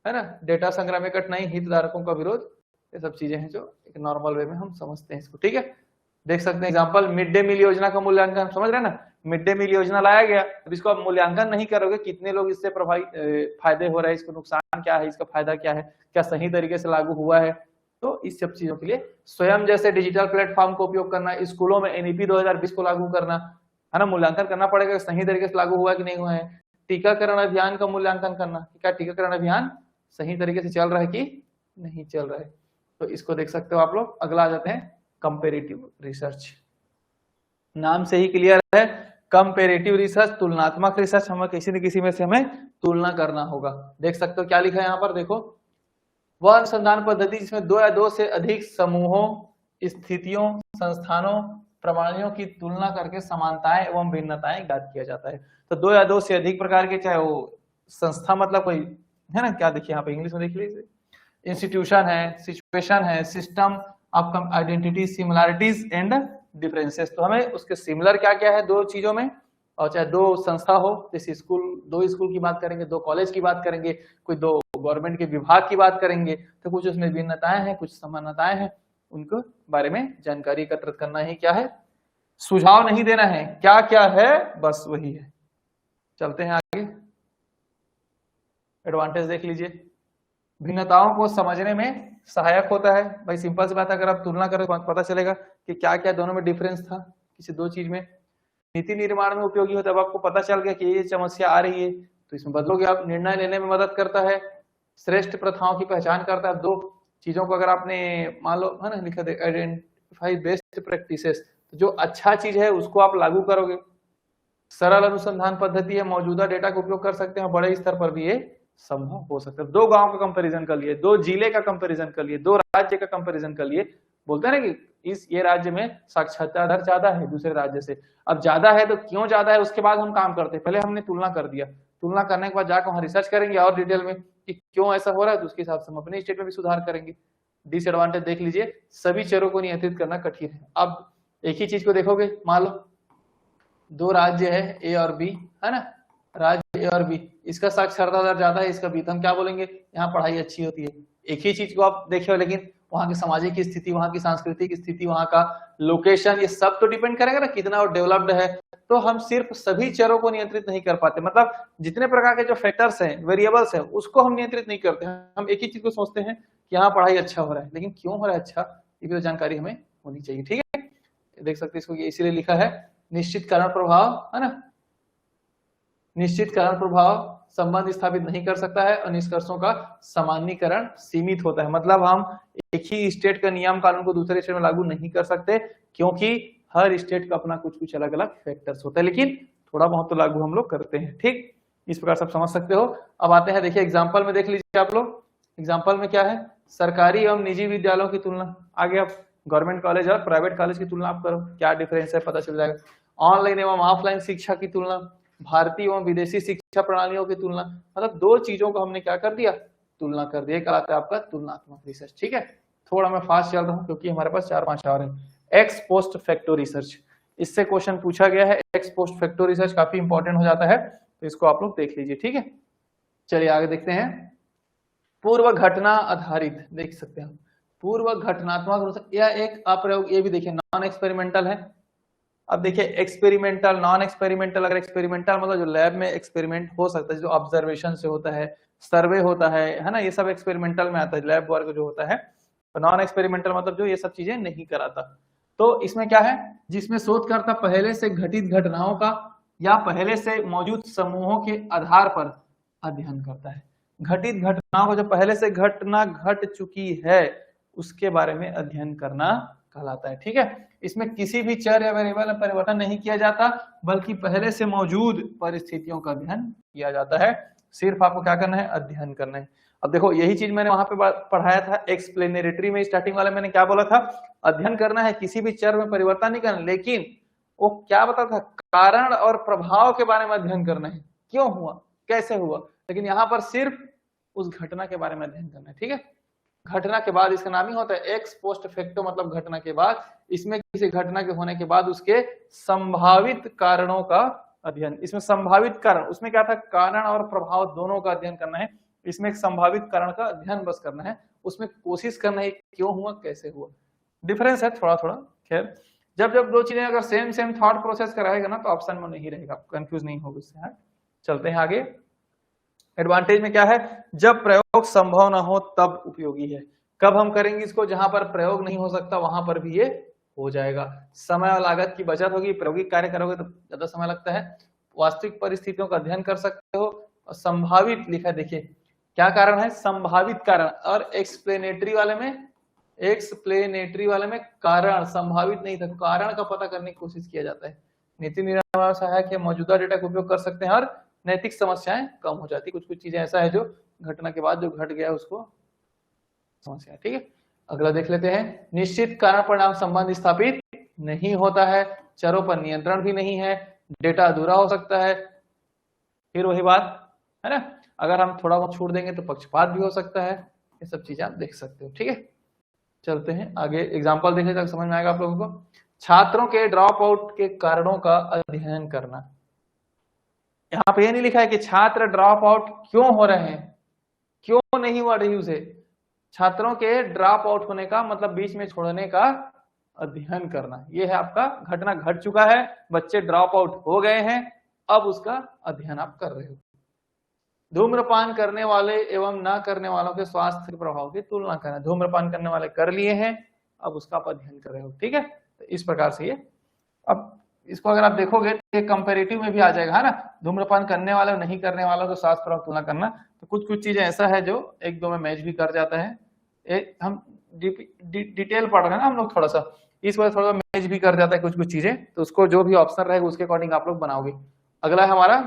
Speaker 1: ना, डेटा संग्रह में कठिनाई, हितधारकों का विरोध, ये सब चीजें हैं जो एक नॉर्मल वे में हम समझते हैं इसको, ठीक है। देख सकते हैं एग्जांपल, मिड डे मील योजना का मूल्यांकन, समझ रहे हैं ना, मिड डे मील योजना लाया गया, अब इसको आप मूल्यांकन नहीं करोगे कितने लोग इससे प्रभावित, फायदे हो रहे हैं, इसको नुकसान क्या है, इसका फायदा क्या है, क्या सही तरीके से लागू हुआ है। तो इस सब चीजों के लिए स्वयं जैसे डिजिटल प्लेटफॉर्म का उपयोग करना, स्कूलों में एनईपी 2020 को लागू करना, है ना, मूल्यांकन करना पड़ेगा सही तरीके से लागू हुआ कि नहीं हुआ है। टीकाकरण अभियान का मूल्यांकन करना, क्या टीकाकरण अभियान सही तरीके से चल रहा है कि नहीं चल रहा है, तो इसको देख सकते हो आप लोग। अगला आ जाते हैं कंपेरेटिव रिसर्च। नाम से ही क्लियर है, कंपेरेटिव रिसर्च, तुलनात्मक रिसर्च। हमें किसी न किसी में से हमें तुलना करना होगा। देख सकते हो क्या लिखा है यहाँ पर, देखो, वह अनुसंधान पद्धति जिसमें दो या दो से अधिक समूहों, स्थितियों, संस्थानों, प्रणालियों की तुलना करके समानताएं एवं भिन्नताएं ज्ञात किया जाता है। तो दो या दो से अधिक प्रकार के, चाहे वो संस्था मतलब कोई है ना, क्या देखिए यहाँ पे इंग्लिश में देख लीजिए, इंस्टीट्यूशन है, सिचुएशन है, system of identity, similarities and differences. तो हमें उसके सिमिलर क्या क्या है दो चीजों में, और चाहे दो संस्था हो, जैसे स्कूल, दो स्कूल की बात करेंगे, दो कॉलेज की बात करेंगे, कोई दो गवर्नमेंट के विभाग की बात करेंगे, तो कुछ उसमें भिन्नताएं हैं, कुछ समानताएं हैं, उनको बारे में जानकारी एकत्रित करना ही क्या है, सुझाव नहीं देना है, क्या क्या है बस वही है। चलते हैं आगे, एडवांटेज देख लीजिए। भिन्नताओं को समझने में सहायक होता है। भाई सिंपल सी बात है, अगर आप तुलना करें तो पता चलेगा कि क्या क्या दोनों में डिफरेंस था किसी दो चीज में। नीति निर्माण में उपयोगी होता है, अब आपको पता चल गया कि ये समस्या आ रही है तो इसमें बदलोगे आप, निर्णय लेने में मदद करता है, श्रेष्ठ प्रथाओं की पहचान करता है। दो चीजों को अगर आपने मान लो है ना लिखा दे, आइडेंटिफाई बेस्ट प्रैक्टिसेस, तो जो अच्छा चीज है उसको आप लागू करोगे। सरल अनुसंधान पद्धति है, मौजूदा डेटा का उपयोग कर सकते हैं, बड़े स्तर पर भी ये संभव हो सकता है। दो गांव का कंपैरिजन कर लिए, दो जिले का कंपैरिजन कर लिए, दो राज्य का कंपैरिजन कर लिए, बोलते हैं ना कि ये राज्य में साक्षरता दर ज्यादा है दूसरे राज्य से। अब ज्यादा है तो क्यों ज्यादा है, उसके बाद हम काम करते हैं। पहले हमने तुलना कर दिया, तुलना करने के बाद जाकर वहां रिसर्च करेंगे और डिटेल में कि क्यों ऐसा हो रहा है, तो उसके हिसाब से हम अपने स्टेट में भी सुधार करेंगे। डिसएडवांटेज देख लीजिए, सभी चरों को नियंत्रित करना कठिन है। अब एक ही चीज को देखोगे, मान लो दो राज्य है ए और बी, है ना, राज्य ए और बी, इसका साक्षरता दर ज्यादा है, इसका बी, तो हम क्या बोलेंगे, यहाँ पढ़ाई अच्छी होती है। एक ही चीज को आप देखिए, लेकिन वहां की सामाजिक स्थिति, वहां की सांस्कृतिक स्थिति, वहां का लोकेशन, ये सब तो डिपेंड करेगा ना कितना वो डेवलप्ड है। तो हम सिर्फ सभी चरों को नियंत्रित नहीं कर पाते, मतलब जितने प्रकार के जो फैक्टर्स हैं, वेरिएबल्स हैं, उसको हम नियंत्रित नहीं करते हैं। हम एक ही चीज को सोचते हैं कि यहाँ पढ़ाई अच्छा हो रहा है, लेकिन क्यों हो रहा है अच्छा, ये भी तो जानकारी हमें होनी चाहिए। ठीक है, देख सकते हैं इसको, इसीलिए लिखा है निश्चित कारण प्रभाव, है ना, निश्चित कारण प्रभाव संबंध स्थापित नहीं कर सकता है और निष्कर्षों का सामान्यीकरण सीमित होता है। मतलब हम एक ही स्टेट का नियम कानून को दूसरे स्टेट में लागू नहीं कर सकते, क्योंकि हर स्टेट का अपना कुछ कुछ अलग अलग फैक्टर्स होता है, लेकिन थोड़ा बहुत तो लागू हम लोग करते हैं। ठीक, इस प्रकार सब समझ सकते हो। अब आते हैं, देखिए एग्जाम्पल में देख लीजिए आप लोग, एग्जाम्पल में क्या है, सरकारी एवं निजी विद्यालयों की तुलना। आगे आप गवर्नमेंट कॉलेज और प्राइवेट कॉलेज की तुलना आप करो, क्या डिफरेंस है पता चल जाएगा। ऑनलाइन एवं ऑफलाइन शिक्षा की तुलना, भारतीय एवं विदेशी शिक्षा प्रणालियों की तुलना, मतलब दो चीजों को हमने क्या कर दिया, तुलना कर दिया। कहलाता है आपका तुलनात्मक रिसर्च। ठीक है, थोड़ा मैं फास्ट चल रहा हूँ क्योंकि हमारे पास 4-5 और है। एक्स पोस्ट फैक्टो रिसर्च, इससे क्वेश्चन पूछा गया है। एक्स पोस्ट फैक्टो रिसर्च काफी इंपॉर्टेंट हो जाता है, तो इसको आप लोग देख लीजिए। ठीक है, चलिए आगे देखते हैं। पूर्व घटना आधारित, देख सकते हैं पूर्व घटनात्मक, यह एक अप्रयोग, ये भी देखिए नॉन एक्सपेरिमेंटल है। अब देखिए एक्सपेरिमेंटल, नॉन एक्सपेरिमेंटल, अगर एक्सपेरिमेंटल मतलब जो लैब में एक्सपेरिमेंट हो सकता है, जो ऑब्जर्वेशन से होता है, सर्वे होता है ना, ये सब एक्सपेरिमेंटल में आता है, लैब वर्क जो होता है। तो नॉन एक्सपेरिमेंटल मतलब जो ये सब चीजें नहीं कराता। तो इसमें क्या है, जिसमें शोधकर्ता पहले से घटित घटनाओं का या पहले से मौजूद समूहों के आधार पर अध्ययन करता है। घटित घटनाओं को, जो पहले से घटना घट चुकी है उसके बारे में अध्ययन करना कहलाता है। ठीक है, इसमें किसी भी चर या वेरिएबल में परिवर्तन नहीं किया जाता, बल्कि पहले से मौजूद परिस्थितियों का अध्ययन किया जाता है। सिर्फ आपको क्या करना है, अध्ययन करना है। अब देखो यही चीज मैंने वहां पे पढ़ाया था एक्सप्लेनेटरी में, स्टार्टिंग वाले मैंने क्या बोला था, अध्ययन करना है, किसी भी चर में परिवर्तन नहीं करना, लेकिन वो क्या बता था, कारण और प्रभाव के बारे में अध्ययन करना है, क्यों हुआ, कैसे हुआ। लेकिन यहाँ पर सिर्फ उस घटना के बारे में अध्ययन करना है। ठीक है, घटना के बाद, इसका नाम ही होता है एक्स पोस्ट फैक्टो, मतलब घटना के बाद। इसमें किसी घटना के होने के बाद उसके संभावित कारणों का अध्ययन, इसमें संभावित कारण, उसमें क्या था, कारण और प्रभाव दोनों का अध्ययन करना है। इसमें एक संभावित कारण का अध्ययन बस करना है, उसमें कोशिश करना है क्यों हुआ, कैसे हुआ। डिफरेंस है थोड़ा थोड़ा, खैर जब जब दो चीजें अगर सेम थॉट प्रोसेस कराएगा ना, तो ऑप्शन में नहीं रहेगा, कंफ्यूज नहीं होगा उससे। चलते हैं आगे। एडवांटेज में क्या है, जब प्रयोग संभव ना हो तब उपयोगी है। कब हम करेंगे इसको, जहां पर प्रयोग नहीं हो सकता वहां पर भी ये हो जाएगा। समय और लागत की बचत होगी, प्रायोगिक कार्य करोगे तो ज्यादा समय लगता है। वास्तविक परिस्थितियों का अध्ययन कर सकते हो। और संभावित लिखा है, देखिए क्या कारण है, संभावित कारण। और एक्सप्लेनेटरी वाले में एक्सप्लेनेटरी वाले में कारण संभावित नहीं था, कारण का पता करने की कोशिश किया जाता है। नीति निर्माण सहायक है, मौजूदा डेटा का उपयोग कर सकते हैं और नैतिक समस्याएं कम हो जाती। कुछ कुछ चीजें ऐसा है जो घटना के बाद जो घट गया उसको समस्या। ठीक है, अगला देख लेते हैं। निश्चित कारण परिणाम संबंध स्थापित नहीं होता है, चरों पर नियंत्रण भी नहीं है, डेटा अधूरा हो सकता है, फिर वही बात है ना, अगर हम थोड़ा बहुत छोड़ देंगे तो पक्षपात भी हो सकता है। ये सब चीजें आप देख सकते हो। ठीक है, चलते हैं आगे, एग्जाम्पल देखने तक समझ में आएगा आप लोगों को। छात्रों के ड्रॉप आउट के कारणों का अध्ययन करना। यहाँ पे ये नहीं लिखा है कि छात्र ड्रॉप आउट क्यों हो रहे हैं, क्यों नहीं हुआ रही उसे। छात्रों के ड्रॉप आउट होने का मतलब बीच में छोड़ने का अध्ययन करना। ये है आपका घटना घट चुका है, बच्चे ड्रॉप आउट हो गए हैं, अब उसका अध्ययन आप कर रहे हो। धूम्रपान करने वाले एवं ना करने वालों के स्वास्थ्य के प्रभाव की तुलना करना। धूम्रपान करने वाले कर लिए हैं, अब उसका आप अध्ययन कर रहे हो। ठीक है, तो इस प्रकार से ये, अब इसको अगर आप देखोगे तो कंपैरेटिव में भी आ जाएगा, है ना। धूम्रपान करने वाले और नहीं करने वालों के स्वास्थ्य प्रभाव तुलना करना, तो कुछ कुछ चीजें ऐसा है जो एक दो में मैच भी कर जाता है। हम डिटेल पढ़ रहे हैं ना हम लोग, थोड़ा सा इस वजह थोड़ा मैच भी कर जाता है कुछ कुछ चीजें, तो उसको जो भी ऑप्शन रहेगा उसके अकॉर्डिंग आप लोग बनाओगे। अगला है हमारा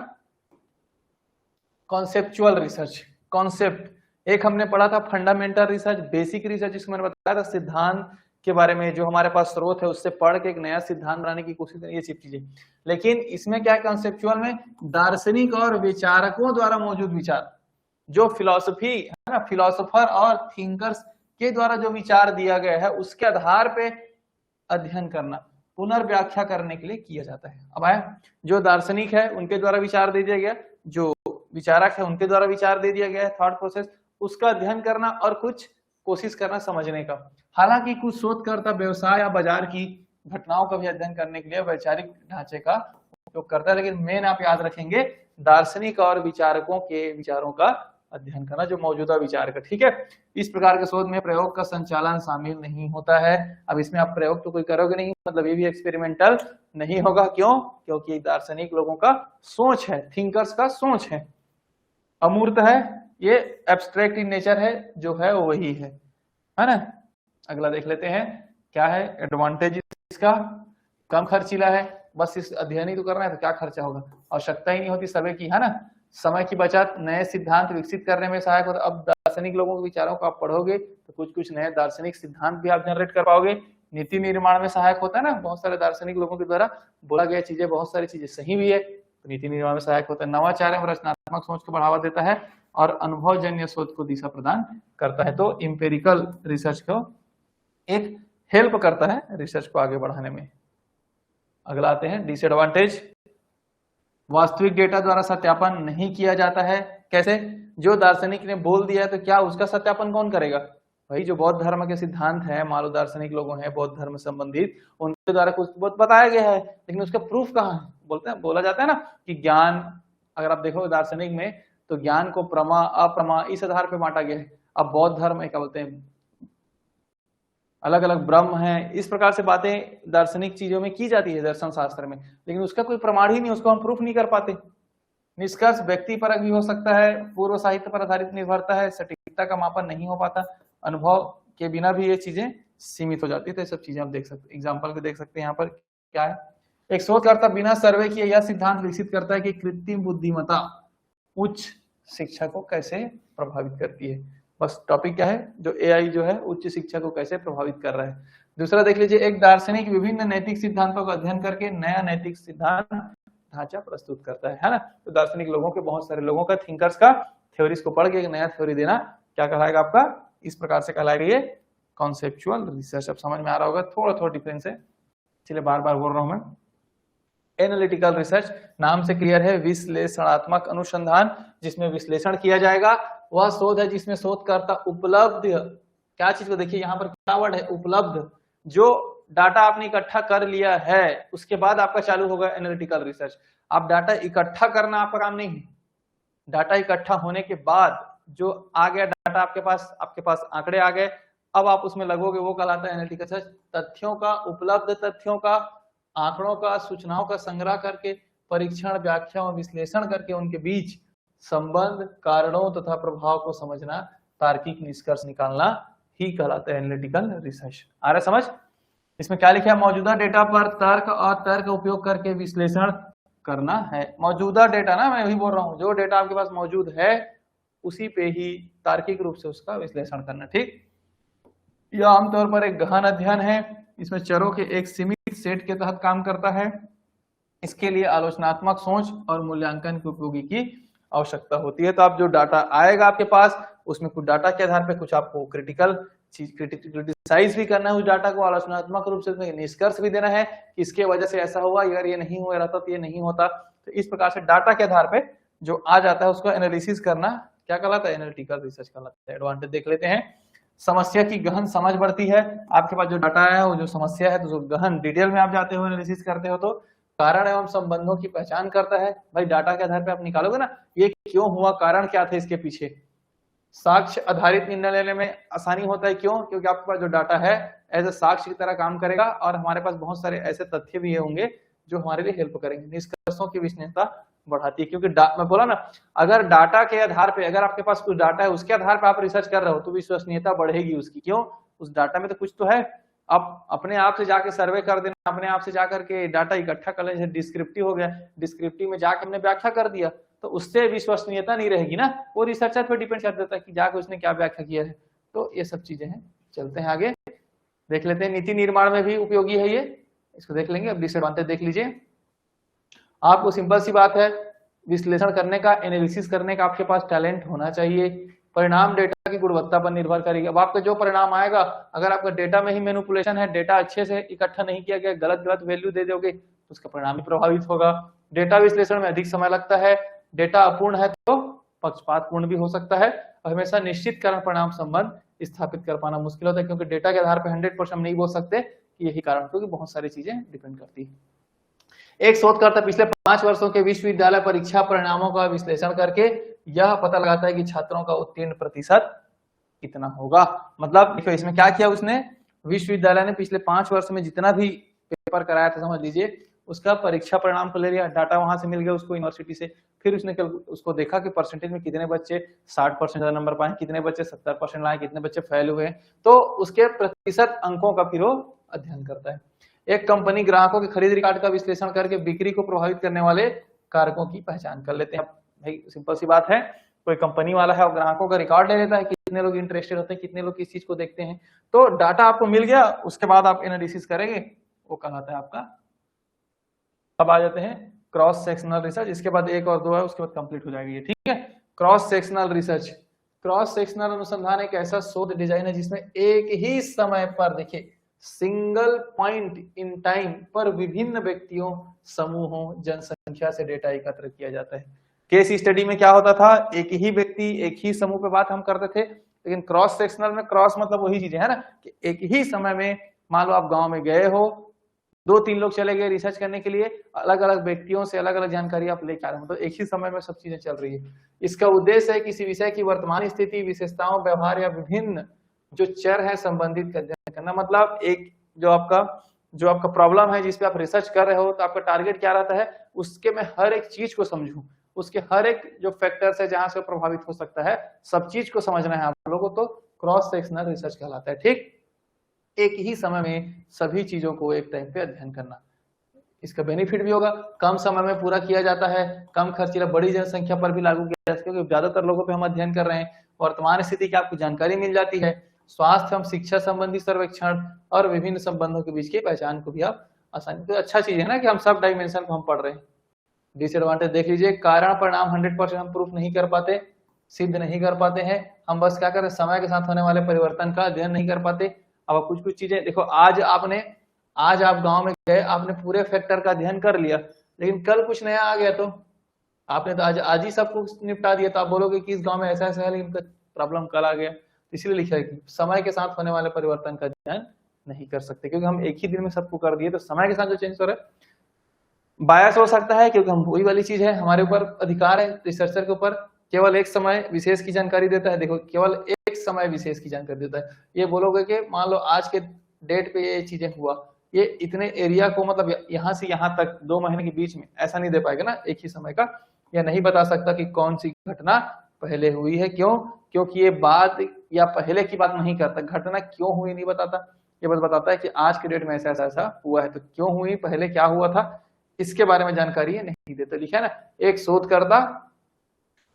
Speaker 1: कॉन्सेप्चुअल रिसर्च। कॉन्सेप्ट एक हमने पढ़ा था फंडामेंटल रिसर्च, बेसिक रिसर्च, जिसको मैंने बताया था सिद्धांत के बारे में, जो हमारे पास स्रोत है उससे पढ़ के एक नया सिद्धांत बनाने की कोशिश करें, ये सब चीजें। लेकिन इसमें क्या है कॉन्सेप्चुअल में, दार्शनिक और विचारकों द्वारा मौजूद विचार, जो फिलॉसफी है ना, फिलोसोफर और थिंकर्स के द्वारा जो विचार दिया गया है उसके आधार पे अध्ययन करना, पुनर्व्याख्या करने के लिए किया जाता है। अब आए, जो दार्शनिक है उनके द्वारा विचार दे दिया गया, जो विचारक है उनके द्वारा विचार दे दिया गया है, थॉट प्रोसेस, उसका अध्ययन करना और कुछ कोशिश करना समझने का। हालांकि कुछ शोधकर्ता व्यवसाय या बाजार की घटनाओं का भी अध्ययन करने के लिए वैचारिक ढांचे का उपयोग करता है, लेकिन मेन आप याद रखेंगे दार्शनिक और विचारकों के विचारों का अध्ययन करना, जो मौजूदा विचार का। ठीक है, इस प्रकार के शोध में प्रयोग का संचालन शामिल नहीं होता है। अब इसमें आप प्रयोग तो कोई करोगे नहीं, मतलब ये भी एक्सपेरिमेंटल नहीं होगा। क्यों? क्योंकि दार्शनिक लोगों का सोच है, थिंकर्स का सोच है, अमूर्त है, ये एब्स्ट्रैक्ट इन नेचर है, जो है वो वही है ना। अगला देख लेते हैं, क्या है एडवांटेज इसका, कम खर्चीला है, बस इस अध्ययन ही तो करना है, तो क्या खर्चा होगा, आवश्यकता ही नहीं होती समय की, है ना। समय की बचत, नए सिद्धांत विकसित करने में सहायक होता है। अब दार्शनिक लोगों के विचारों को आप पढ़ोगे तो कुछ कुछ नए दार्शनिक सिद्धांत भी आप जनरेट कर पाओगे। नीति निर्माण में सहायक होता है ना, बहुत सारे दार्शनिक लोगों के द्वारा बोला गया चीजें, बहुत सारी चीजें सही भी है, तो नीति निर्माण में सहायक होता है। नवाचार एवं रचनात्मक सोच को बढ़ावा देता है और अनुभवजन्य शोध को दिशा प्रदान करता है। तो इंपेरिकल रिसर्च को एक हेल्प करता है रिसर्च को आगे बढ़ाने में। अगला आते हैं डिसएडवांटेज, वास्तविक डेटा द्वारा सत्यापन नहीं किया जाता है। कैसे? जो दार्शनिक ने बोल दिया है तो क्या उसका सत्यापन कौन करेगा? भाई जो बौद्ध धर्म के सिद्धांत है, मानो दार्शनिक लोगों हैं बौद्ध धर्म संबंधित, उनके द्वारा कुछ बहुत बताया गया है, लेकिन उसका प्रूफ कहाँ है? बोलते हैं, बोला जाता है ना कि ज्ञान, अगर आप देखो दार्शनिक में तो ज्ञान को प्रमा अप्रमा इस आधार पर बांटा गया है। अब बौद्ध धर्म में क्या बोलते हैं, अलग अलग ब्रह्म है, इस प्रकार से बातें दार्शनिक चीजों में की जाती है दर्शन शास्त्र में, लेकिन उसका कोई प्रमाण ही नहीं, उसको हम प्रूफ नहीं कर पाते। निष्कर्ष व्यक्ति परक भी हो सकता है, पूर्व साहित्य पर आधारित निर्भरता है, सटीकता का मापन नहीं हो पाता, अनुभव के बिना भी ये चीजें सीमित हो जाती है। तो ये सब चीजें आप देख सकते, एग्जाम्पल को देख सकते हैं। यहाँ पर क्या है, एक शोधकर्ता बिना सर्वे किए यह सिद्धांत विकसित करता है कि कृत्रिम बुद्धिमत्ता उच्च शिक्षा को कैसे प्रभावित करती है। बस टॉपिक क्या है, जो एआई जो है उच्च शिक्षा को कैसे प्रभावित कर रहा है। दूसरा देख लीजिए, एक दार्शनिक विभिन्न नैतिक सिद्धांतों का अध्ययन करके नया नैतिक सिद्धांत ढांचा प्रस्तुत करता है ना। तो दार्शनिक लोगों के, बहुत सारे लोगों का, थिंकर्स का थ्योरीज को पढ़ के एक नया थ्योरी देना क्या कहलाएगा आपका, इस प्रकार से कहलाएगा ये कॉन्सेप्चुअल रिसर्च। अब समझ में आ रहा होगा, थोड़ा थोड़ा डिफरेंस है, इसलिए बार बार बोल रहा हूं मैं। एनालिटिकल रिसर्च नाम से क्लियर है, विश्लेषणात्मक अनुसंधान, जिसमें विश्लेषण किया जाएगा। वह शोध है जिसमें शोधकर्ता उपलब्ध, क्या चीज को देखिए यहाँ पर क्या वर्ड है, उपलब्ध, जो डाटा आपने इकट्ठा कर लिया है उसके बाद आपका चालू होगा एनालिटिकल रिसर्च। आप डाटा इकट्ठा करना आपका काम नहीं है, डाटा इकट्ठा होने के बाद जो आ गया डाटा आपके पास आंकड़े आ गए, अब आप उसमें लगोगे, वो कहलाता है एनालिटिकल रिसर्च। तथ्यों का, उपलब्ध तथ्यों का, आंकड़ों का, सूचनाओं का संग्रह करके परीक्षण, व्याख्या और विश्लेषण करके उनके बीच संबंध, कारणों तथा प्रभाव को समझना, तार्किक निष्कर्ष निकालना ही कहलाता है एनालिटिकल रिसर्च। आ रहा समझ? इसमें क्या लिखा है? मौजूदा डेटा पर तर्क और तर्क उपयोग करके विश्लेषण करना है। मौजूदा डेटा ना, मैं वही बोल रहा हूँ, जो डेटा आपके पास मौजूद है उसी पे ही तार्किक रूप से उसका विश्लेषण करना। ठीक, यह आमतौर पर एक गहन अध्ययन है, इसमें चरों के एक सीमित सेट के तहत काम करता है। इसके लिए आलोचनात्मक सोच और मूल्यांकन की उपयोगी की आवश्यकता होती है। तो आप जो डाटा आएगा आपके पास, उसमें कुछ डाटा के आधार पर कुछ आपको क्रिटिसाइज भी करना है उस डाटा को, आलोचनात्मक रूप से निष्कर्ष भी देना है कि इसके वजह से ऐसा हुआ, अगर ये नहीं हुआ रहता तो ये नहीं होता। तो इस प्रकार से डाटा के आधार पे जो आ जाता है उसको एनालिसिस करना क्या कहलाता है? एनालिटिकल रिसर्च कहलाता है। एडवांटेज देख लेते हैं। समस्या की गहन समझ बढ़ती है। आपके पास जो डाटा है वो जो समस्या है तो जो गहन डिटेल में आप जाते हो, एनालिसिस करते हो, तो कारण एवं संबंधों की पहचान करता है। भाई डाटा के आधार पे आप निकालोगे ना ये क्यों हुआ, कारण क्या था इसके पीछे। साक्ष्य आधारित निर्णय लेने में आसानी होता है। क्यों? क्योंकि आपके पास जो डाटा है एज ए साक्ष्य की तरह काम करेगा और हमारे पास बहुत सारे ऐसे तथ्य भी होंगे जो हमारे लिए हेल्प करेंगे। निष्कर्षों की विश्वसनीयता बढ़ाती है, क्योंकि मैं बोला ना, अगर डाटा के आधार पे, अगर आपके पास कुछ डाटा है उसके आधार पे आप रिसर्च कर रहे हो तो विश्वसनीयता बढ़ेगी उसकी। क्यों? उस डाटा में तो कुछ तो है। आप अपने आप से जाके सर्वे कर देना, अपने आप से जाकर के डाटा इकट्ठा कर लेना, डिस्क्रिप्टिव हो गया, डिस्क्रिप्टिव में जाके हमने व्याख्या कर दिया तो उससे विश्वसनीयता नहीं रहेगी ना, वो रिसर्चर पे डिपेंड कर देता है कि जाके उसने क्या व्याख्या किया है। तो ये सब चीजें हैं। चलते हैं आगे, देख लेते हैं। नीति निर्माण में भी उपयोगी है ये, इसको देख लेंगे। अब डिसएडवांटेज देख लीजिए। आपको सिंपल सी बात है, विश्लेषण करने का, एनालिसिस करने का आपके पास टैलेंट होना चाहिए। परिणाम डेटा की गुणवत्ता पर निर्भर करेगी। अब आपका जो परिणाम आएगा, अगर आपका डेटा में ही मैनिपुलेशन है, डेटा अच्छे से इकट्ठा नहीं किया गया, गलत गलत वैल्यू दे दोगे तो उसका परिणाम भी प्रभावित होगा। डेटा विश्लेषण में अधिक समय लगता है, डेटा अपूर्ण है तो पक्षपातपूर्ण भी हो सकता है, और हमेशा निश्चित कारण परिणाम संबंध स्थापित कर पाना मुश्किल होता है, क्योंकि डेटा के आधार पर 100% हम नहीं बोल सकते कि यही कारण, क्योंकि बहुत सारी चीजें डिपेंड करती है। एक शोधकर्ता पिछले 5 वर्षों के विश्वविद्यालय परीक्षा परिणामों का विश्लेषण करके यह पता लगाता है कि छात्रों का उत्तीर्ण प्रतिशत कितना होगा। मतलब देखो इसमें क्या किया उसने, विश्वविद्यालय ने पिछले 5 वर्ष में जितना भी पेपर कराया था, समझ लीजिए, उसका परीक्षा परिणाम को ले लिया, डाटा वहां से मिल गया उसको यूनिवर्सिटी से। फिर उसने उसको देखा कि परसेंटेज में कितने बच्चे 60% ज्यादा नंबर पाए, कितने बच्चे 70% लाए, कितने बच्चे फेल हुए, तो उसके प्रतिशत अंकों का फिर वो अध्ययन करता है। एक कंपनी ग्राहकों के खरीद रिकॉर्ड का विश्लेषण करके बिक्री को प्रभावित करने वाले कारकों की पहचान कर लेते हैं। भाई सिंपल सी बात है, कोई कंपनी वाला है और ग्राहकों का रिकॉर्ड ले लेता है, कितने लोग इंटरेस्टेड होते हैं, कितने लोग किस चीज को देखते हैं, तो डाटा आपको मिल गया, उसके बाद आप एनालिसिस करेंगे, वो कहलाता है आपका। अब आ जाते हैं क्रॉस सेक्शनल रिसर्च, इसके बाद एक और दो है, उसके बाद कंप्लीट हो जाएगी ये, ठीक है। Cross sectional research, cross sectional अनुसंधान एक ऐसा शोध डिजाइन है जिसमें एक ही समय पर, देखिए, सिंगल पॉइंट इन टाइम पर विभिन्न व्यक्तियों, समूहों, जनसंख्या से डेटा एकत्र किया जाता है। केस स्टडी में क्या होता था, एक ही व्यक्ति, एक ही समूह पे बात हम करते थे, लेकिन क्रॉस सेक्शनल में क्रॉस मतलब वही चीजें है ना, कि एक ही समय में, मान लो आप गांव में गए हो, 2-3 लोग चले गए रिसर्च करने के लिए, अलग अलग व्यक्तियों से अलग अलग जानकारी आप लेके आ रहे हो, मतलब एक ही समय में सब चीजें चल रही है। इसका उद्देश्य है किसी विषय की वर्तमान स्थिति, विशेषताओं, व्यवहार या विभिन्न जो चर है संबंधित करना। मतलब एक जो आपका प्रॉब्लम है जिसपे आप रिसर्च कर रहे हो, तो आपका टारगेट क्या रहता है, उसके मैं हर एक चीज को समझूं, उसके हर एक जो फैक्टर्स है जहां से प्रभावित हो सकता है, सब चीज को समझना है आप लोगों को, तो क्रॉस सेक्शनल रिसर्च कहलाता है। ठीक, एक ही समय में सभी चीजों को एक टाइम पे अध्ययन करना। इसका बेनिफिट भी होगा, कम समय में पूरा किया जाता है, कम खर्चीला, बड़ी जनसंख्या पर भी लागू किया जाता है, क्योंकि ज्यादातर लोगों पे हम अध्ययन कर रहे हैं, वर्तमान स्थिति की आपको जानकारी मिल जाती है, स्वास्थ्य एवं शिक्षा संबंधी सर्वेक्षण और विभिन्न संबंधों के बीच की पहचान को भी आप आसानी, तो अच्छा चीज है ना कि हम सब डायमेंशन को हम पढ़ रहे हैं। डिसएडवांटेज देख लीजिए, कारण परिणाम 100% हम प्रूफ नहीं कर पाते, सिद्ध नहीं कर पाते हैं, हम बस क्या करें, समय के साथ होने वाले परिवर्तन का अध्ययन नहीं कर पाते। अब कुछ चीजें देखो, आज आप गांव में गए, आपने पूरे फैक्टर का अध्ययन कर लिया, लेकिन कल कुछ नया आ गया तो आपने तो आज ही सब कुछ निपटा दिया, तो आप बोलोगे कि इस गांव में ऐसा ऐसा है, लेकिन प्रॉब्लम कल आ गया। इसलिए लिखा है कि समय के साथ होने वाले परिवर्तन का अध्ययन नहीं कर सकते, क्योंकि हम एक ही दिन में सबको कर दिए, तो समय के साथ जो चेंज हो रहा है बायस हो सकता है, क्योंकि हम वही वाली चीज है, हमारे ऊपर अधिकार है रिसर्चर के ऊपर, केवल एक समय विशेष की जानकारी देता है। देखो, केवल एक समय विशेष की जानकारी देता है। ये बोलोगे कि मान लो आज के डेट पे ये चीजें हुआ, ये इतने एरिया को, मतलब यहाँ से यहाँ तक 2 महीने के बीच में, ऐसा नहीं दे पाएगा ना एक ही समय का, या नहीं बता सकता कि कौन सी घटना पहले हुई है। क्यों? क्योंकि ये बाद या पहले की बात नहीं करता, घटना क्यों हुई नहीं बताता, ये बस बताता है कि आज के डेट में ऐसा ऐसा ऐसा हुआ है, तो क्यों हुई, पहले क्या हुआ था, इसके बारे में जानकारी ये नहीं देते। लिखा है ना, एक शोधकर्ता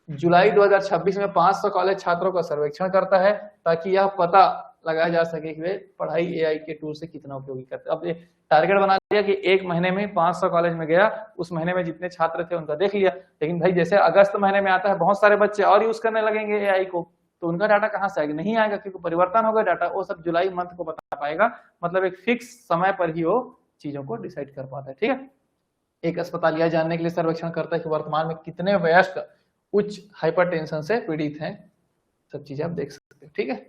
Speaker 1: जुलाई 2026 में 500 कॉलेज छात्रों का सर्वेक्षण करता है ताकि यह पता लगाया जा सके कि वे पढ़ाई एआई के टूल से कितना उपयोगी करते हैं। अब ये टारगेट बना दिया कि एक महीने में 500 कॉलेज में गया, उस महीने में जितने छात्र थे उनका देख लिया, लेकिन भाई जैसे अगस्त महीने में आता है बहुत सारे बच्चे और यूज करने लगेंगे एआई को, तो उनका डाटा कहाँ से आएगा, नहीं आएगा, क्योंकि परिवर्तन होगा डाटा, वो सब जुलाई मंथ को बता पाएगा, मतलब एक फिक्स समय पर ही वो चीजों को डिसाइड कर पाता है। ठीक है, एक अस्पताल यह जानने के लिए सर्वेक्षण करता है कि वर्तमान में कितने वयस्क उच्च हाइपरटेंशन से पीड़ित हैं, सब चीजें आप देख सकते हो। ठीक है,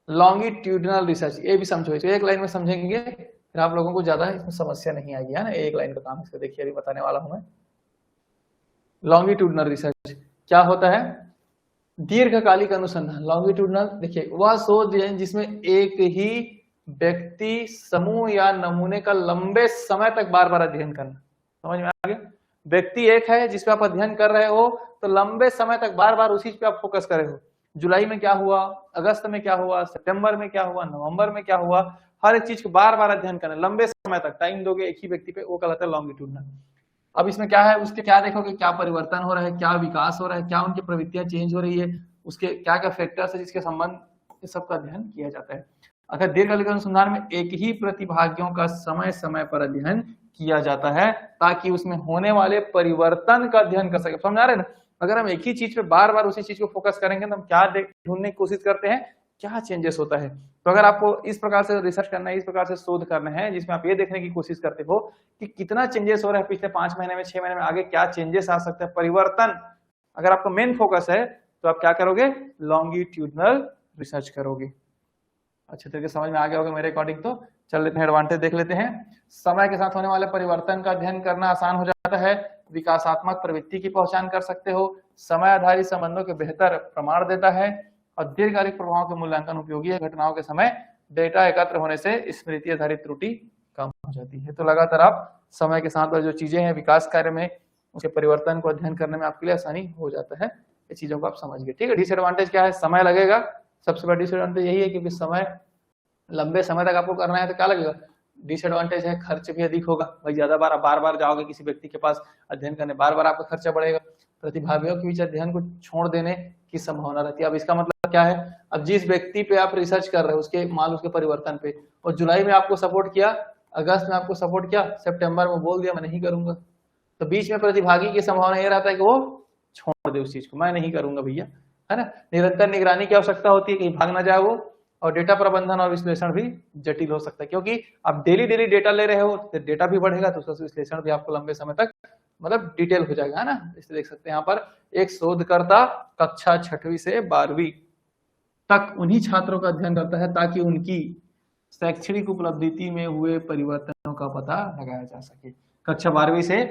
Speaker 1: लॉन्गिट्यूडिनल रिसर्च, ये भी समझो, एक लाइन में समझेंगे फिर आप लोगों को ज्यादा इसमें समस्या नहीं आएगी, है ना, एक लाइन का काम इसका देखिए अभी बताने वाला हूं मैं। लॉन्गिट्यूडिनल रिसर्च क्या होता है, दीर्घकालिक अनुसंधान। लॉन्गिट्यूडिनल देखिए वह शोध जिसमें एक ही व्यक्ति, समूह या नमूने का लंबे समय तक बार बार अध्ययन करना, समझ में आ गया, व्यक्ति एक है जिस पे आप अध्ययन कर रहे हो, तो लंबे समय तक बार बार उसी पे आप फोकस कर रहे हो, जुलाई में क्या हुआ, अगस्त में क्या हुआ, सितंबर में क्या हुआ, नवंबर में क्या हुआ, हर एक चीज को बार बार अध्ययन करना, लंबे समय तक टाइम दोगे एक ही व्यक्ति पे, वो कहलाता है लॉन्गिट्यूडिनल। अब इसमें क्या है, उसके क्या देखोगे, क्या परिवर्तन हो रहा है, क्या विकास हो रहा है, क्या उनकी प्रवृत्तियां चेंज हो रही है, उसके क्या क्या फैक्टर्स है जिसके संबंध, इस सब का अध्ययन किया जाता है। अगर दीर्घकालिक अनुसंधान में एक ही प्रतिभागियों का समय समय पर अध्ययन किया जाता है ताकि उसमें होने वाले परिवर्तन का अध्ययन कर सके, समझ आ रहे हैं ना, अगर हम एक ही चीज पे बार बार उसी चीज को फोकस करेंगे तो हम क्या ढूंढने की कोशिश करते हैं, क्या चेंजेस होता है। तो अगर आपको इस प्रकार से रिसर्च करना है, इस प्रकार से शोध करना है जिसमें आप ये देखने की कोशिश करते हो कि कितना चेंजेस हो रहा है पिछले 5 महीने में, 6 महीने में, आगे क्या चेंजेस आ सकते हैं, परिवर्तन, अगर आपका मेन फोकस है तो आप क्या करोगे, लॉन्गिट्यूडिनल रिसर्च करोगे। अच्छे तरीके समझ में आ गया होगा मेरे अकॉर्डिंग। तो चल लेते हैं एडवांटेज देख लेते हैं। समय के साथ होने वाले परिवर्तन का अध्ययन करना आसान हो जाता है, विकासात्मक प्रवृत्ति की पहचान कर सकते हो, समय आधारित संबंधों के बेहतर प्रमाण देता है, और दीर्घकालिक प्रभावों के मूल्यांकन उपयोगी है, घटनाओं के समय डेटा एकत्र होने से स्मृति आधारित त्रुटि कम हो जाती है। तो लगातार आप समय के साथ जो चीजें हैं विकास कार्य में, उसके परिवर्तन को अध्ययन करने में आपके लिए आसानी हो जाता है, ये चीजों को आप समझ गए। ठीक है, डिसएडवांटेज क्या है, समय लगेगा, सबसे बड़ा डिसएडवांटेज यही है क्योंकि समय लंबे समय तक आपको करना है तो क्या लगेगा, डिसएडवांटेज है, खर्च भी अधिक होगा, भाई ज्यादा बार बार जाओगे किसी व्यक्ति के पास अध्ययन करने, बार बार आपका खर्चा बढ़ेगा, प्रतिभागियों के बीच अध्ययन को छोड़ देने की संभावना रहती है। अब इसका मतलब क्या है, अब जिस व्यक्ति पे आप रिसर्च कर रहे हो उसके मान उसके परिवर्तन पे, और जुलाई में आपको सपोर्ट किया, अगस्त में आपको सपोर्ट किया, सितंबर में बोल दिया मैं नहीं करूंगा, तो बीच में प्रतिभागी की संभावना ये रहता है कि वो छोड़ दे उस चीज को, मैं नहीं करूंगा भैया, है ना। निरंतर निगरानी की आवश्यकता होती है, कहीं भाग ना जाए वो, और डेटा प्रबंधन और विश्लेषण भी जटिल हो सकता है क्योंकि आप डेली डेटा ले रहे हो, तो डेटा भी बढ़ेगा तो उसका विश्लेषण भी आपको लंबे समय तक मतलब डिटेल हो जाएगा, है ना। इसलिए देख सकते हैं यहाँ पर एक शोधकर्ता कक्षा 6वीं से 12वीं तक उन्हीं छात्रों का अध्ययन करता है ताकि उनकी शैक्षणिक उपलब्धि में हुए परिवर्तनों का पता लगाया जा सके। कक्षा 12वीं से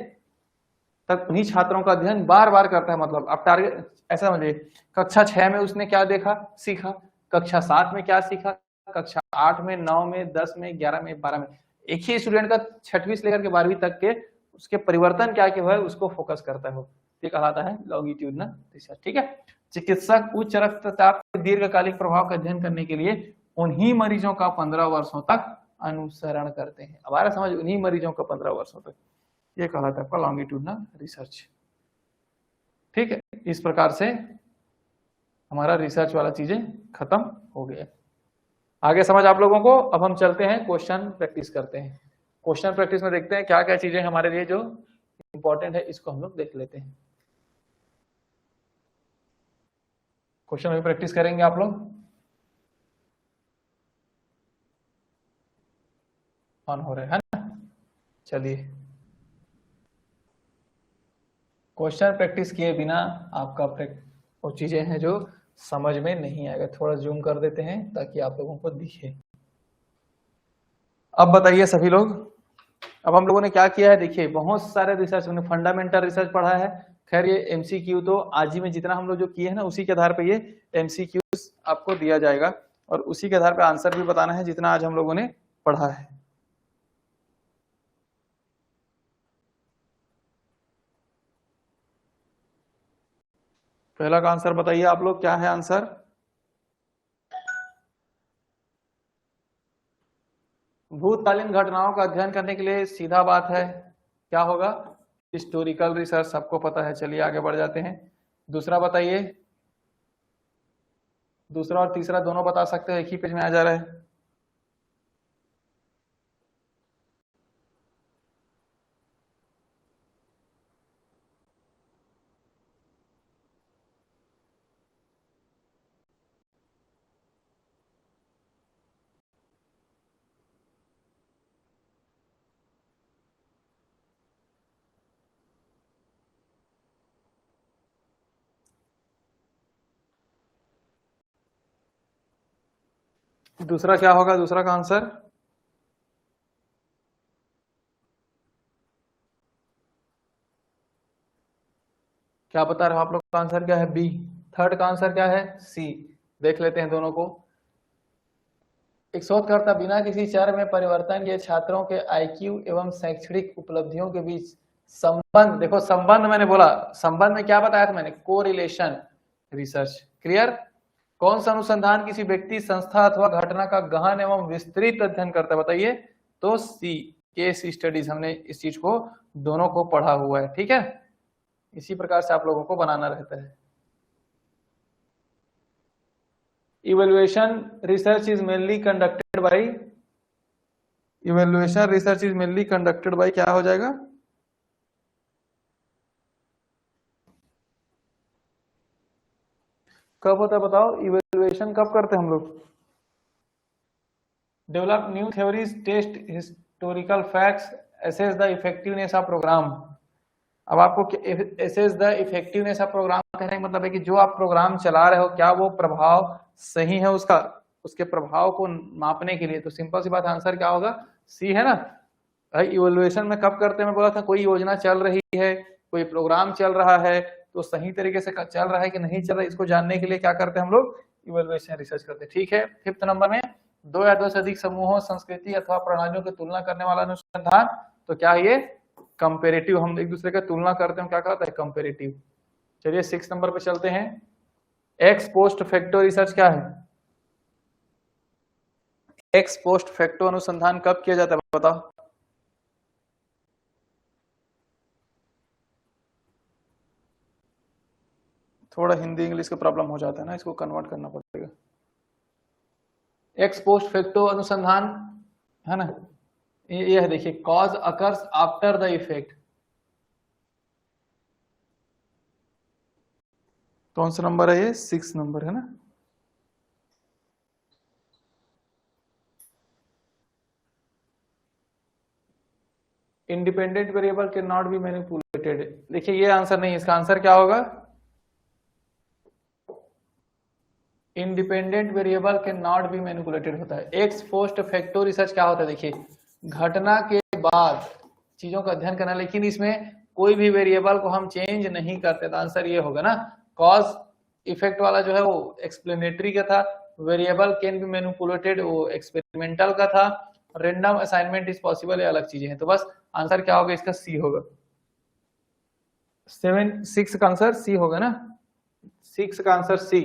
Speaker 1: तक उन्हीं छात्रों का अध्ययन बार बार करता है, मतलब आप टारगेट ऐसा समझिए, कक्षा 6 में उसने क्या देखा सीखा, कक्षा 7 में क्या सीखा, कक्षा 8 में, 9 में, 10 में, 11 में, 12 में, एक ही स्टूडेंट का 6वीं से लेकर के 12वीं तक के उसके परिवर्तन क्या क्या हुआ है उसको फोकस करता है, ये कहलाता है लॉन्गिट्यूडिनल रिसर्च। ठीक है, चिकित्सक उच्च रक्तचाप के दीर्घकालिक प्रभाव का अध्ययन करने के लिए उन्हीं मरीजों का 15 वर्षों तक अनुसरण करते हैं। हमारा समझ, उन्हीं मरीजों का 15 वर्षों तक, ये कहलाता है आपका लॉन्गिट्यूडिनल रिसर्च। ठीक है, इस प्रकार से हमारा रिसर्च वाला चीजें खत्म हो गया। आगे समझ आप लोगों को। अब हम चलते हैं क्वेश्चन प्रैक्टिस करते हैं। क्वेश्चन प्रैक्टिस में देखते हैं क्या क्या चीजें हमारे लिए जो इंपॉर्टेंट है, इसको हम लोग देख लेते हैं। क्वेश्चन में प्रैक्टिस करेंगे आप लोग, ऑन हो रहे हैं ना। चलिए, क्वेश्चन प्रैक्टिस किए बिना आपका वो चीजें हैं जो समझ में नहीं आएगा। थोड़ा जूम कर देते हैं ताकि आप लोगों को दिखे। अब बताइए सभी लोग, अब हम लोगों ने क्या किया है, देखिए बहुत सारे रिसर्च, हमने फंडामेंटल रिसर्च पढ़ा है। खैर ये एमसीक्यू तो आज ही में जितना हम लोग जो किए हैं ना, उसी के आधार पे ये एमसीक्यू आपको दिया जाएगा और उसी के आधार पे आंसर भी बताना है जितना आज हम लोगों ने पढ़ा है। पहला का आंसर बताइए आप लोग, क्या है आंसर? भूतकालीन घटनाओं का अध्ययन करने के लिए सीधा बात है क्या होगा, हिस्टोरिकल रिसर्च, सबको पता है। चलिए आगे बढ़ जाते हैं। दूसरा बताइए, दूसरा और तीसरा दोनों बता सकते हो, एक ही पेज में आ जा रहा है। दूसरा क्या होगा, दूसरा का आंसर क्या बता रहे हो आप लोग का आंसर क्या है, बी। थर्ड का आंसर क्या है, सी। देख लेते हैं दोनों को। एक शोधकर्ता बिना किसी चर में परिवर्तन के छात्रों के आईक्यू एवं शैक्षणिक उपलब्धियों के बीच संबंध, देखो संबंध मैंने बोला, संबंध में क्या बताया था मैंने, कोरिलेशन रिसर्च, क्लियर। कौन सा अनुसंधान किसी व्यक्ति, संस्था अथवा घटना का गहन एवं विस्तृत अध्ययन करता है, बताइए। तो सी, केस स्टडीज। हमने इस चीज को दोनों को पढ़ा हुआ है, ठीक है। इसी प्रकार से आप लोगों को बनाना रहता है। Evaluation research is mainly conducted by, evaluation research is mainly conducted by क्या हो जाएगा, कब होता है बताओ, इवेल्युएशन कब करते हैं हम लोग, develop new theories, test historical facts, assess the effectiveness of programme. अब आपको assess the effectiveness of programme कहने का मतलब है कि जो आप प्रोग्राम चला रहे हो क्या वो प्रभाव सही है उसका, उसके प्रभाव को मापने के लिए। तो सिंपल सी बात, आंसर क्या होगा, सी है ना। भाई इवोल्यूशन में कब करते हैं, मैं बोला था कोई योजना चल रही है, कोई प्रोग्राम चल रहा है, तो सही तरीके से चल रहा है कि नहीं चल रहा है, इसको जानने के लिए क्या करते हैं हम लोग, इवोल्यूशन रिसर्च करते हैं, ठीक है। फिफ्थ नंबर में, दो या दो से अधिक समूहों, संस्कृति अथवा प्रणालियों की तुलना करने वाला अनुसंधान, तो क्या ये कंपेरेटिव, हम एक दूसरे का तुलना करते हैं, क्या कहता है, कंपेरेटिव। चलिए 6 नंबर पे चलते हैं। एक्स पोस्ट फैक्टो रिसर्च क्या है, एक्स पोस्ट फैक्टो अनुसंधान कब किया जाता है बताओ। थोड़ा हिंदी इंग्लिश का प्रॉब्लम हो जाता है ना, इसको कन्वर्ट करना पड़ेगा। एक्स पोस्ट फैक्टो अनुसंधान है ना, ये है देखिए, cause occurs after the effect. कौन सा नंबर है ये, 6 नंबर है ना। Independent variable can not be manipulated, देखिए ये आंसर नहीं, इसका आंसर क्या होगा, independent variable can not be manipulated होता है। एक्स पोस्ट फैक्टो रिसर्च क्या होता है, देखिए घटना के बाद चीजों का अध्ययन करना, लेकिन इसमें कोई भी वेरिएबल को हम चेंज नहीं करते, तो आंसर ये होगा ना। कॉज इफेक्ट वाला जो है वो एक्सप्लेनेटरी का था, वेरिएबल कैन बी मैनिपुलेटेड वो एक्सपेरिमेंटल का था, रेंडम असाइनमेंट इज पॉसिबल, ये अलग चीजें हैं। तो बस आंसर क्या होगा इसका, सी होगा। 6 का आंसर सी होगा ना, 6 का आंसर सी।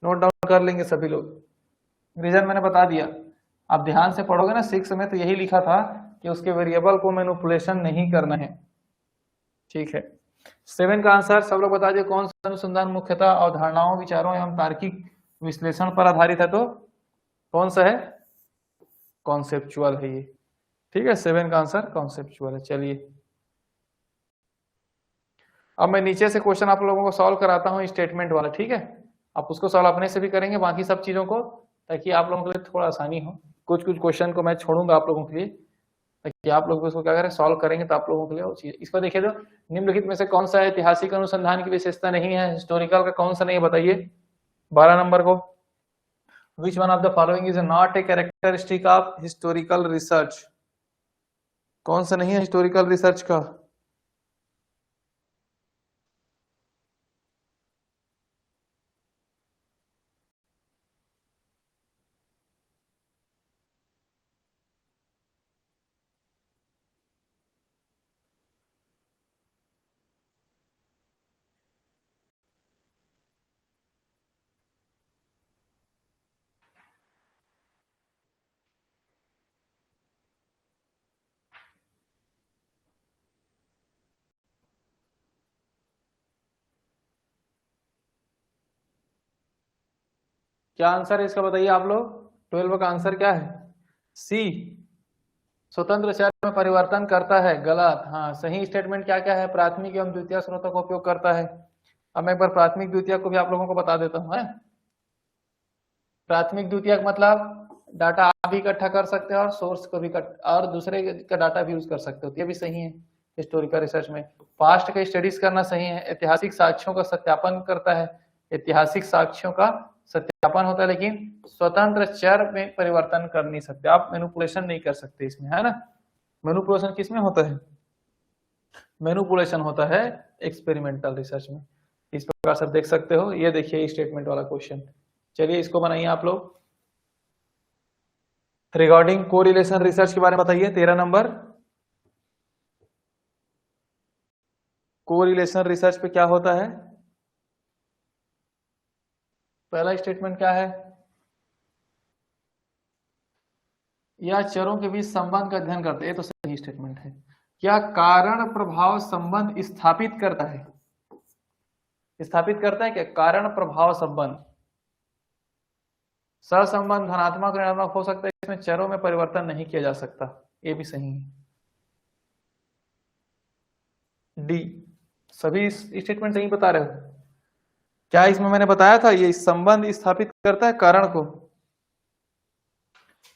Speaker 1: नोट डाउन कर लेंगे सभी लोग, रीजन मैंने बता दिया। आप ध्यान से पढ़ोगे ना, 6 में तो यही लिखा था कि उसके वेरिएबल को मैनिपुलेशन नहीं करना है, ठीक है। 7 का आंसर सब लोग बता दिए, कौन सा अनुसंधान मुख्यतः अवधारणाओं, विचारों एवं तार्किक विश्लेषण पर आधारित है, तो कौन सा है, कॉन्सेप्चुअल है ये, ठीक है। 7 का आंसर कॉन्सेप्चुअल है। चलिए अब मैं नीचे से क्वेश्चन आप लोगों को सॉल्व कराता हूँ, स्टेटमेंट वाला, ठीक है। आप उसको सॉल्व अपने से भी करेंगे, बाकी सब चीजों को, ताकि आप लोगों के लिए थोड़ा आसानी हो। कुछ कुछ क्वेश्चन को मैं छोड़ूंगा आप लोगों के लिए, ताकि आप लोग उसको क्या करें, सॉल्व करेंगे, तो आप लोगों के लिए वो चीज। इसको देखिए, तो निम्नलिखित में से कौन सा ऐतिहासिक अनुसंधान की विशेषता नहीं है, हिस्टोरिकल का कौन सा नहीं है, बताइए 12 नंबर को। Which one of the following is not a characteristic of historical research, कौन सा नहीं है हिस्टोरिकल रिसर्च का, क्या आंसर है इसका बताइए आप लोग। 12 का आंसर क्या है? सी, स्वतंत्र चर में परिवर्तन करता है। गलत। हाँ, सही स्टेटमेंट क्या क्या है? प्राथमिक एवं द्वितीय स्रोतों का उपयोग करता है। अब मैं एक बार प्राथमिक द्वितीय को भी आप लोगों को बता देता हूँ। प्राथमिक द्वितीयक मतलब डाटा आप भी इकट्ठा कर सकते हो और सोर्स को भी और दूसरे का डाटा भी यूज कर सकते हो, ये भी सही है। हिस्टोरिकल रिसर्च में पास्ट का स्टडीज करना सही है। ऐतिहासिक साक्ष्यों का सत्यापन करता है, ऐतिहासिक साक्ष्यों का सत्यापन होता है, लेकिन स्वतंत्र चर में परिवर्तन कर नहीं सकते आप, मैनिपुलेशन नहीं कर सकते इसमें, है ना। मैनिपुलेशन किसमें होता है? मैनिपुलेशन होता है एक्सपेरिमेंटल रिसर्च में। इस प्रकार से देख सकते हो। ये देखिए स्टेटमेंट वाला क्वेश्चन। चलिए इसको बनाइए आप लोग। रिगार्डिंग कोरिलेशन रिसर्च के बारे में बताइए। 13 नंबर कोरिलेशन रिसर्च पे क्या होता है? पहला स्टेटमेंट क्या है? या चरों के बीच संबंध का अध्ययन करते हैं। ये तो सही स्टेटमेंट है। क्या कारण प्रभाव संबंध स्थापित करता है? स्थापित करता है क्या कारण प्रभाव संबंध? सहसंबंध धनात्मक ऋणात्मक हो सकता है, इसमें चरों में परिवर्तन नहीं किया जा सकता, ये भी सही है। डी, सभी स्टेटमेंट सही बता रहे हो। क्या इसमें मैंने बताया था ये संबंध स्थापित करता है कारण को?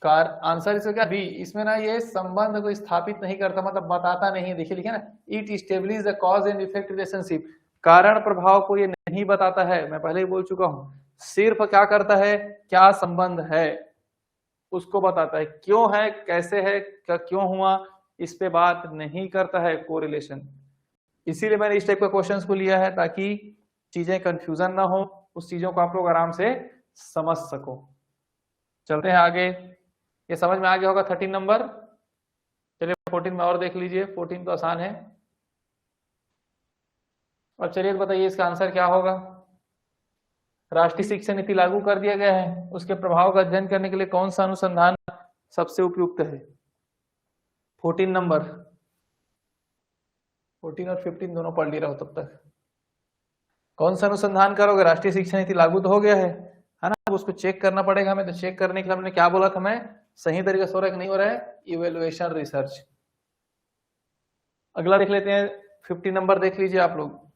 Speaker 1: आंसर इसका क्या? बी। इसमें ना ये संबंध को स्थापित नहीं करता, मतलब बताता नहीं है। देखिए लिखे ना, it establish the cause and effect relationship. कारण प्रभाव को ये नहीं बताता है, मैं पहले ही बोल चुका हूं। सिर्फ क्या करता है, क्या संबंध है उसको बताता है। क्यों है, कैसे है, क्यों हुआ, इस पे बात नहीं करता है कोरिलेशन। इसीलिए मैंने इस टाइप का क्वेश्चंस को लिया है, ताकि चीजें कंफ्यूजन ना हो, उस चीजों को आप लोग आराम से समझ सको। चलते हैं आगे। ये समझ में आ गया होगा 13 नंबर। चलिए 14 में और देख लीजिए। 14 तो आसान है। और चलिए बताइए इसका आंसर क्या होगा। राष्ट्रीय शिक्षा नीति लागू कर दिया गया है, उसके प्रभाव का अध्ययन करने के लिए कौन सा अनुसंधान सबसे उपयुक्त है? 14 नंबर। 14 और 15 दोनों पढ़ ले रहा हो तब तक। कौन सा अनुसंधान करोगे? राष्ट्रीय शिक्षा नीति लागू तो हो गया है ना। अब उसको चेक करना पड़ेगा हमें। तो चेक करने के लिए हमने क्या बोला था, मैं सही तरीके से हो रहा है कि नहीं हो रहा है, इवेल्युएशन रिसर्च। अगला देख लेते हैं। 50 नंबर देख लीजिए आप लोग।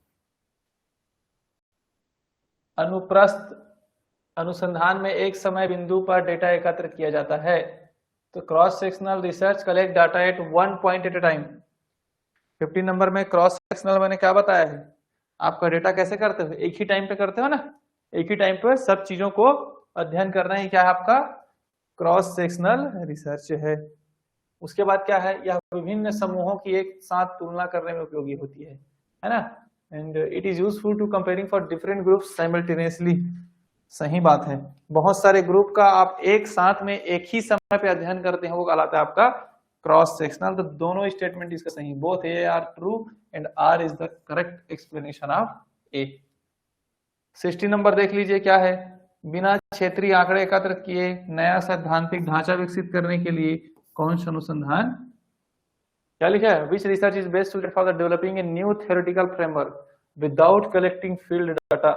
Speaker 1: अनुप्रस्थ अनुसंधान में एक समय बिंदु पर डेटा एकत्र किया जाता है। तो cross sectional research collect data at one point at a time. 50 number में क्रॉस सेक्शनल मैंने क्या बताया है, आपका डेटा कैसे करते हो, एक ही टाइम पे करते हो ना। एक ही टाइम पे सब चीजों को अध्ययन करना ही क्या है आपका क्रॉस सेक्शनल रिसर्च है। उसके बाद क्या है, यह विभिन्न समूहों की एक साथ तुलना करने में उपयोगी होती है ना। And it is useful to comparing for different groups simultaneously. सही बात है, बहुत सारे ग्रुप का आप एक साथ में एक ही समय पे अध्ययन करते हैं, वो कहलाता है आपका क्रॉस सेक्शनल। तो दोनों स्टेटमेंट इसका सही, both A R true and R is the correct explanation of A. 60 number देख लीजिए क्या है। बिना क्षेत्रीय आंकड़े एकत्र किए नया सैद्धांतिक ढांचा विकसित करने के लिए कौन सा अनुसंधान, क्या लिखा है, which research is best suited for the developing a new theoretical framework without collecting field data.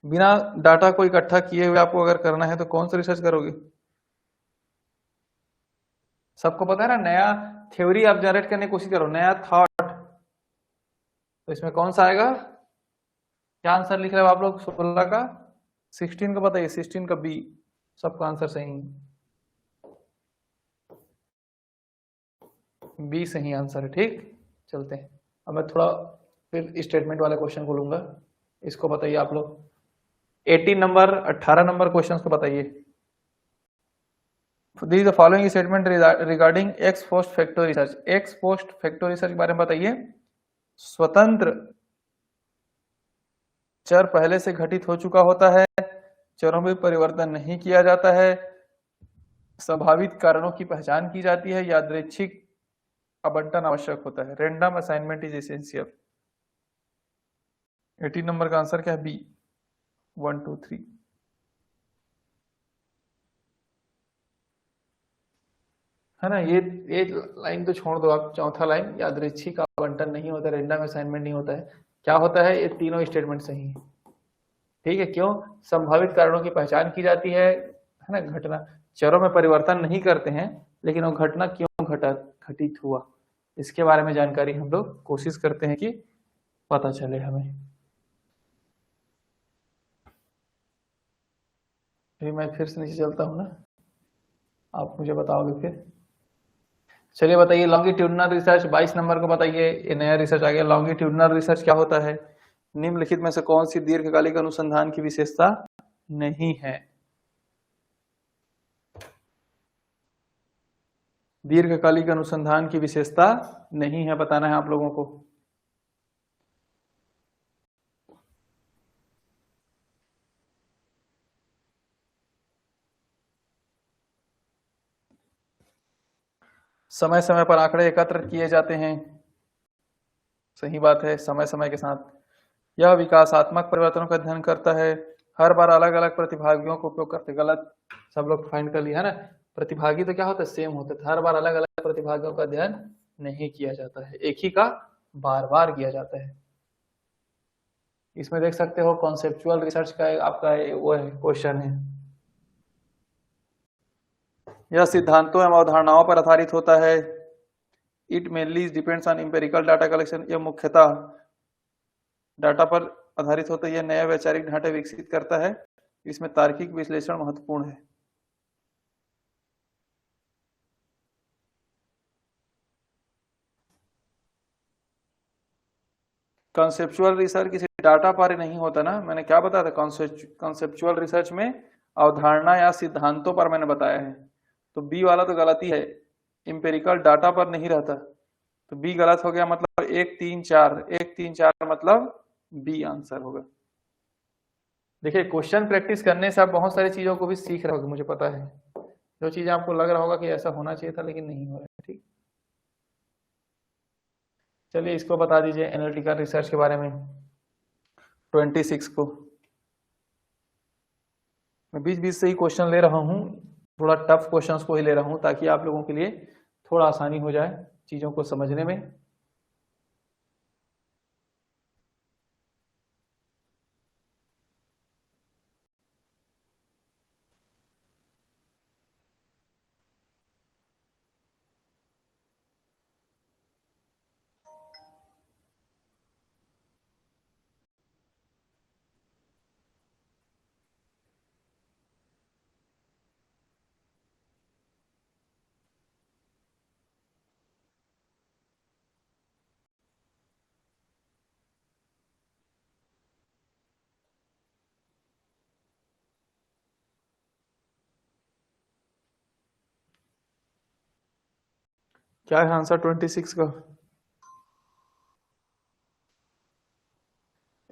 Speaker 1: बिना डाटा को इकट्ठा किए हुए आपको अगर करना है तो कौन सा रिसर्च करोगे? सबको पता है ना, नया थ्योरी आप जनरेट करने की कोशिश करो, नया थॉट। तो इसमें कौन सा आएगा, क्या आंसर लिख रहे हो आप लोग 16 का? 16 का बताइए, 16 का बी, सबका आंसर सही है, बी सही आंसर है। ठीक, चलते हैं। अब मैं थोड़ा फिर स्टेटमेंट वाले क्वेश्चन को लूंगा, इसको बताइए आप लोग। 18 नंबर 18 नंबर क्वेश्चन को बताइए। This the following statement regarding x post facto research. X post facto research के बारे में बताइए। स्वतंत्र चर पहले से घटित हो चुका होता है, चरों में परिवर्तन नहीं किया जाता है, संभावित कारणों की पहचान की जाती है, यादृच्छिक आवंटन आवश्यक होता है, random assignment is essential. 18 number का आंसर क्या है, बी 1 2 3। है ना, ये लाइन तो छोड़ दो आप, चौथा लाइन यादृच्छिक आवंटन नहीं होता, रैंडम असाइनमेंट नहीं होता है, क्या होता है, ये तीनों स्टेटमेंट सही है। ठीक है, क्यों? संभावित कारणों की पहचान की जाती है ना। घटना चरों में परिवर्तन नहीं करते हैं, लेकिन वो घटना क्यों घटित हुआ, इसके बारे में जानकारी हम लोग कोशिश करते हैं कि पता चले हमें। फिर मैं फिर से नीचे चलता हूँ ना, आप मुझे बताओगे फिर। चलिए बताइए, लॉन्गिट्यूडनल रिसर्च 22 नंबर को बताइए। ये नया रिसर्च आ गया। लॉन्गिट्यूडनल रिसर्च क्या होता है? निम्नलिखित में से कौन सी दीर्घकालिक अनुसंधान की विशेषता नहीं है? दीर्घकालिक अनुसंधान की विशेषता नहीं है, बताना है आप लोगों को। समय समय पर आंकड़े एकत्र किए जाते हैं, सही बात है। समय समय के साथ यह विकासात्मक परिवर्तनों का अध्ययन करता है। हर बार अलग अलग प्रतिभागियों को उपयोग करते, गलत, सब लोग फाइंड कर लिया है ना। प्रतिभागी तो क्या होता है, सेम होता है। हर बार अलग अलग प्रतिभागियों का अध्ययन नहीं किया जाता है, एक ही का बार बार किया जाता है। इसमें देख सकते हो कॉन्सेप्चुअल रिसर्च का आपका वो है, क्वेश्चन है। यह सिद्धांतों एवं अवधारणाओं पर आधारित होता है। It mainly depends on empirical data collection. यह मुख्यतः डाटा पर आधारित होता है। यह नया वैचारिक ढांचा विकसित करता है। इसमें तार्किक विश्लेषण महत्वपूर्ण है। कॉन्सेप्चुअल रिसर्च किसी डाटा पर नहीं होता ना, मैंने क्या बताया था। कॉन्सेप्चुअल रिसर्च में अवधारणा या सिद्धांतों पर मैंने बताया है। तो बी वाला तो गलती है, एम्पिरिकल डाटा पर नहीं रहता, तो बी गलत हो गया। मतलब 1 3 4, 1 3 4 मतलब बी आंसर होगा। देखिए, क्वेश्चन प्रैक्टिस करने से आप बहुत सारी चीजों को भी सीख रहे होगे, मुझे पता है। जो चीजें आपको लग रहा होगा कि ऐसा होना चाहिए था लेकिन नहीं हो रहा है, ठीक। चलिए इसको बता दीजिए, एनालिटिकल रिसर्च के बारे में 26 को। मैं बीच बीच से ही क्वेश्चन ले रहा हूँ, थोड़ा टफ क्वेश्चंस को ही ले रहा हूँ ताकि आप लोगों के लिए थोड़ा आसानी हो जाए चीजों को समझने में। क्या है आंसर 26 का?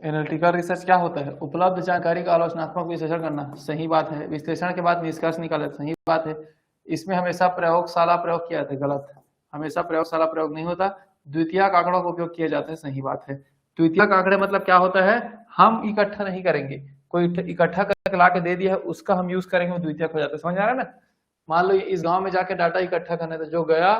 Speaker 1: एनालिटिकल रिसर्च क्या होता है? उपलब्ध जानकारी का आलोचनात्मक विश्लेषण करना। सही बात है। विश्लेषण के बाद निष्कर्ष निकाला। सही बात है। इसमें हमेशा प्रयोगशाला प्रयोग किया जाता है। गलत। हमेशा प्रयोगशाला प्रयोग नहीं होता, द्वितीयक आंकड़ों का उपयोग किए जाते हैं। सही बात है। द्वितीयक आंकड़े मतलब क्या होता है, हम इकट्ठा नहीं करेंगे, कोई इकट्ठा करके ला के दे दिया है उसका हम यूज करेंगे, वो द्वितीयक हो जाता है। समझ आ रहा है ना। मान लो इस गांव में जाके डाटा इकट्ठा करना था, जो गया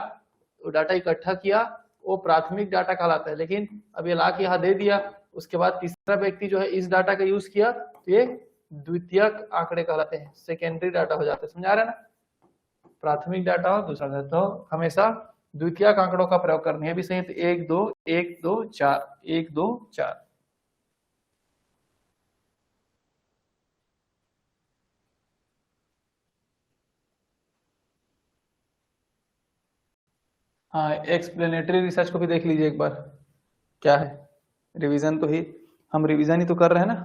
Speaker 1: वो डाटा इकट्ठा किया वो प्राथमिक डाटा कहलाता है, लेकिन अब ये ला के यहाँ दे दिया, उसके बाद तीसरा व्यक्ति जो है इस डाटा का यूज किया तो ये द्वितीयक आंकड़े कहलाते हैं, सेकेंडरी डाटा हो जाते हैं। समझ आ रहा है ना। प्राथमिक डाटा और दूसरा डाटा, तो हमेशा द्वितीयक आंकड़ों का प्रयोग करनी है। भी सही, तो 1 2 1 2 4 1 2 4। हाँ, एक्सप्लेनेटरी रिसर्च को भी देख लीजिए एक बार, क्या है। रिवीजन तो ही, हम रिवीजन ही तो कर रहे हैं ना,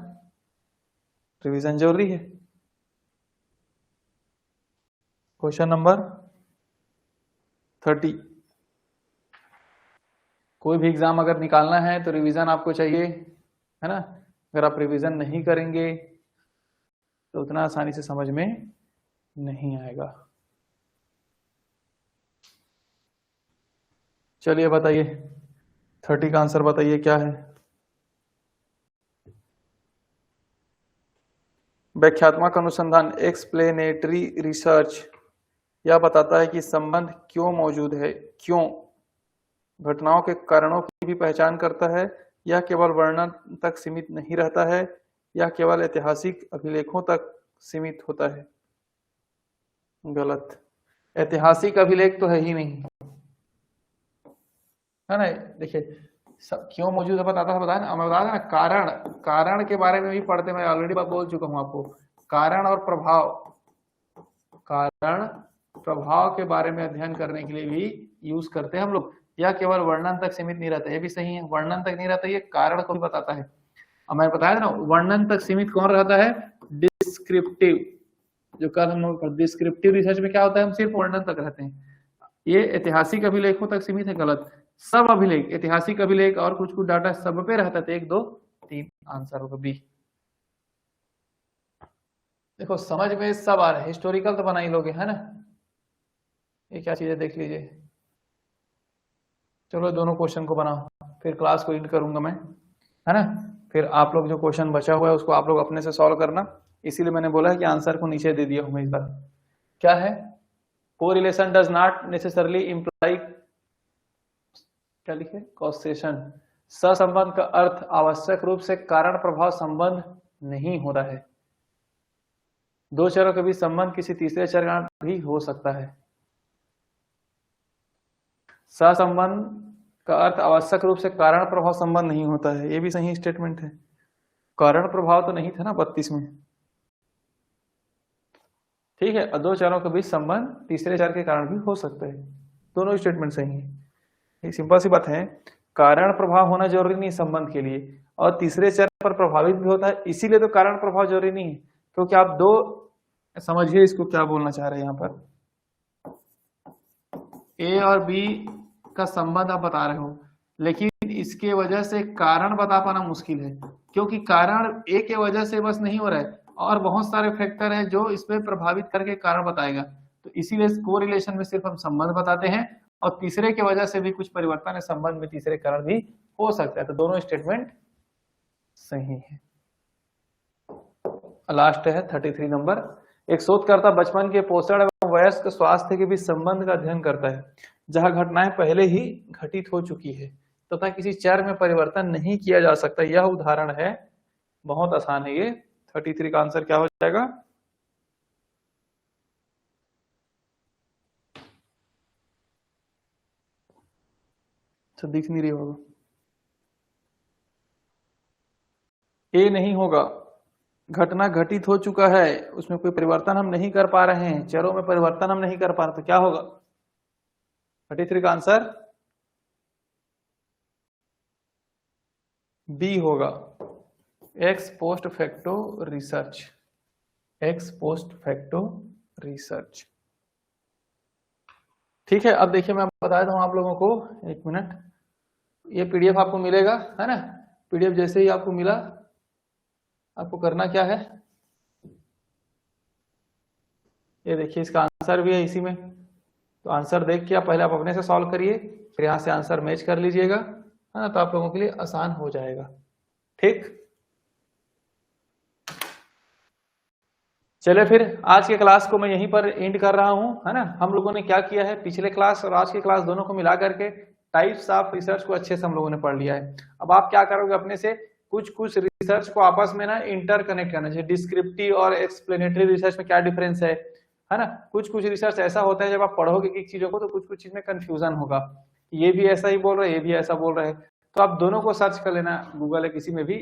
Speaker 1: रिवीजन जरूरी है। Question number 30। कोई भी एग्जाम अगर निकालना है तो रिवीजन आपको चाहिए, है ना। अगर आप रिवीजन नहीं करेंगे तो उतना आसानी से समझ में नहीं आएगा। चलिए बताइए, 30 का आंसर बताइए क्या है। व्याख्यात्मक अनुसंधान, एक्सप्लेनेटरी रिसर्च, यह बताता है कि संबंध क्यों मौजूद है, क्यों। घटनाओं के कारणों की भी पहचान करता है। यह केवल वर्णन तक सीमित नहीं रहता है, या केवल ऐतिहासिक अभिलेखों तक सीमित होता है? गलत। ऐतिहासिक अभिलेख तो है ही नहीं, है ना। देखिए क्यों मौजूद है बताता था, बताया मैं बताया ना, कारण के बारे में भी पढ़ते, मैं ऑलरेडी बात बोल चुका हूं आपको। कारण और प्रभाव, कारण प्रभाव के बारे में अध्ययन करने के लिए भी यूज करते हैं हम लोग। यह केवल वर्णन तक सीमित नहीं रहता, ये भी सही है, वर्णन तक नहीं रहता, ये कारण को भी बताता है। अब मैं बताया ना, वर्णन तक सीमित कौन रहता है? डिस्क्रिप्टिव। जो कल हम लोग डिस्क्रिप्टिव रिसर्च में क्या होता है, हम सिर्फ वर्णन तक रहते हैं। ये ऐतिहासिक अभिलेखों तक सीमित है, गलत। सब अभिलेख, ऐतिहासिक अभिलेख और कुछ कुछ डाटा सब पे रहता है। 1 2 3 आंसर होगा बी। देखो समझ में सब आ रहा है, हिस्टोरिकल तो बना ही लोगे, है ना। ये क्या चीज है देख लीजिए। चलो दोनों क्वेश्चन को बनाओ, फिर क्लास को एंड करूंगा मैं, है ना। फिर आप लोग जो क्वेश्चन बचा हुआ है उसको आप लोग अपने से सॉल्व करना। इसीलिए मैंने बोला है कि आंसर को नीचे दे दिया हूं मैं इस बार। क्या है? Correlation does not necessarily imply, क्या लिखे? कॉसेशन। सहसंबंध का अर्थ आवश्यक रूप से कारण प्रभाव संबंध नहीं हो रहा है। दो चरों के बीच संबंध किसी तीसरे चर का भी हो सकता है। सहसंबंध का अर्थ आवश्यक रूप से कारण प्रभाव संबंध नहीं होता है, ये भी सही स्टेटमेंट है। कारण प्रभाव तो नहीं था ना 32 में, ठीक है। दो चरों के बीच संबंध तीसरे चर के कारण भी हो सकता है, दोनों स्टेटमेंट सही है। सिंपल सी बात है, कारण प्रभाव होना जरूरी नहीं संबंध के लिए, और तीसरे चर पर प्रभावित भी होता है, इसीलिए तो कारण प्रभाव जरूरी नहीं है। क्योंकि आप दो, समझिए इसको क्या बोलना चाह रहे हैं यहाँ पर, ए और बी का संबंध आप बता रहे हो, लेकिन इसके वजह से कारण बता पाना मुश्किल है, क्योंकि कारण ए के वजह से बस नहीं हो रहा है, और बहुत सारे फैक्टर हैं जो इसमें प्रभावित करके कारण बताएगा। तो इसीलिए कोरिलेशन में सिर्फ हम संबंध बताते हैं, और तीसरे की वजह से भी कुछ परिवर्तन है संबंध में, तीसरे कारण भी हो सकता है। तो दोनों स्टेटमेंट सही है। लास्ट है 33 नंबर। एक शोधकर्ता बचपन के पोषण एवं वयस्क स्वास्थ्य के बीच संबंध का अध्ययन करता है जहां घटनाएं पहले ही घटित हो चुकी है तथा किसी चर में परिवर्तन नहीं किया जा सकता। यह उदाहरण है, बहुत आसान है ये। 33 का आंसर क्या हो जाएगा? तो दिख नहीं रही होगा, ए नहीं होगा। घटना घटित हो चुका है, उसमें कोई परिवर्तन हम नहीं कर पा रहे हैं, चरों में परिवर्तन हम नहीं कर पा रहे, तो क्या होगा? 33 का आंसर बी होगा, x post facto research. X post facto research, ठीक है। अब देखिए मैं बता देता हूं आप लोगों को, एक मिनट। ये पीडीएफ आपको मिलेगा, है ना। पीडीएफ जैसे ही आपको मिला, आपको करना क्या है, ये देखिए इसका आंसर भी है इसी में। तो आंसर देख के आप पहले आप अपने से सॉल्व करिए, फिर यहां से आंसर मैच कर लीजिएगा, है ना। तो आप लोगों के लिए आसान हो जाएगा, ठीक। चलिए फिर आज के क्लास को मैं यहीं पर एंड कर रहा हूं, है ना। हम लोगों ने क्या किया है, पिछले क्लास और आज के क्लास दोनों को मिला करके टाइप्स ऑफ रिसर्च को अच्छे से हम लोगों ने पढ़ लिया है। अब आप क्या करोगे, अपने से कुछ कुछ रिसर्च को आपस में ना इंटरकनेक्ट करना चाहिए। डिस्क्रिप्टिव और एक्सप्लेनेटरी रिसर्च में क्या डिफरेंस है ना। कुछ कुछ रिसर्च ऐसा होता है जब आप पढ़ोगे एक चीजों को तो कुछ कुछ चीज में कंफ्यूजन होगा, ये भी ऐसा ही बोल रहे हैं, ये भी ऐसा बोल रहे हैं। तो आप दोनों को सर्च कर लेना गूगल है किसी में भी,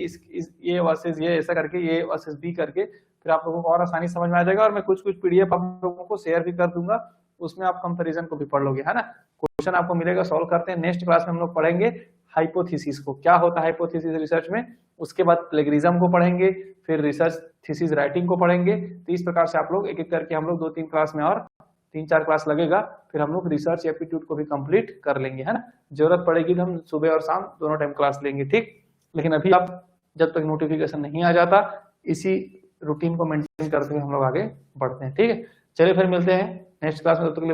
Speaker 1: ये वर्सेस ये ऐसा करके, ये वर्सेस बी करके, फिर आप लोगों को और आसानी समझ में आ जाएगा। और मैं कुछ कुछ पीडीएफ आप लोगों को शेयर भी कर दूंगा, उसमें आप कंपैरिजन को भी पढ़ लोगे, है ना। क्वेश्चन आपको मिलेगा, सॉल्व करते हैं। नेक्स्ट क्लास में हम लोग पढ़ेंगे हाइपोथेसिस को, क्या होता है हाइपोथेसिस रिसर्च में। उसके बाद प्लेगरिज्म को पढ़ेंगे, फिर रिसर्च थीसिस राइटिंग को पढ़ेंगे। तो इस प्रकार से आप लोग एक एक करके हम लोग 2-3 क्लास में, और 3-4 क्लास लगेगा, फिर हम लोग रिसर्च एप्टीट्यूड को भी कंप्लीट कर लेंगे, है ना। जरूरत पड़ेगी तो हम सुबह और शाम दोनों टाइम क्लास लेंगे, ठीक। लेकिन अभी आप जब तक नोटिफिकेशन नहीं आ जाता, इसी रूटीन को मेंटेन करते हुए हम लोग आगे बढ़ते हैं, ठीक है। चलिए फिर मिलते हैं नेक्स्ट क्लास में, तब तक के लिए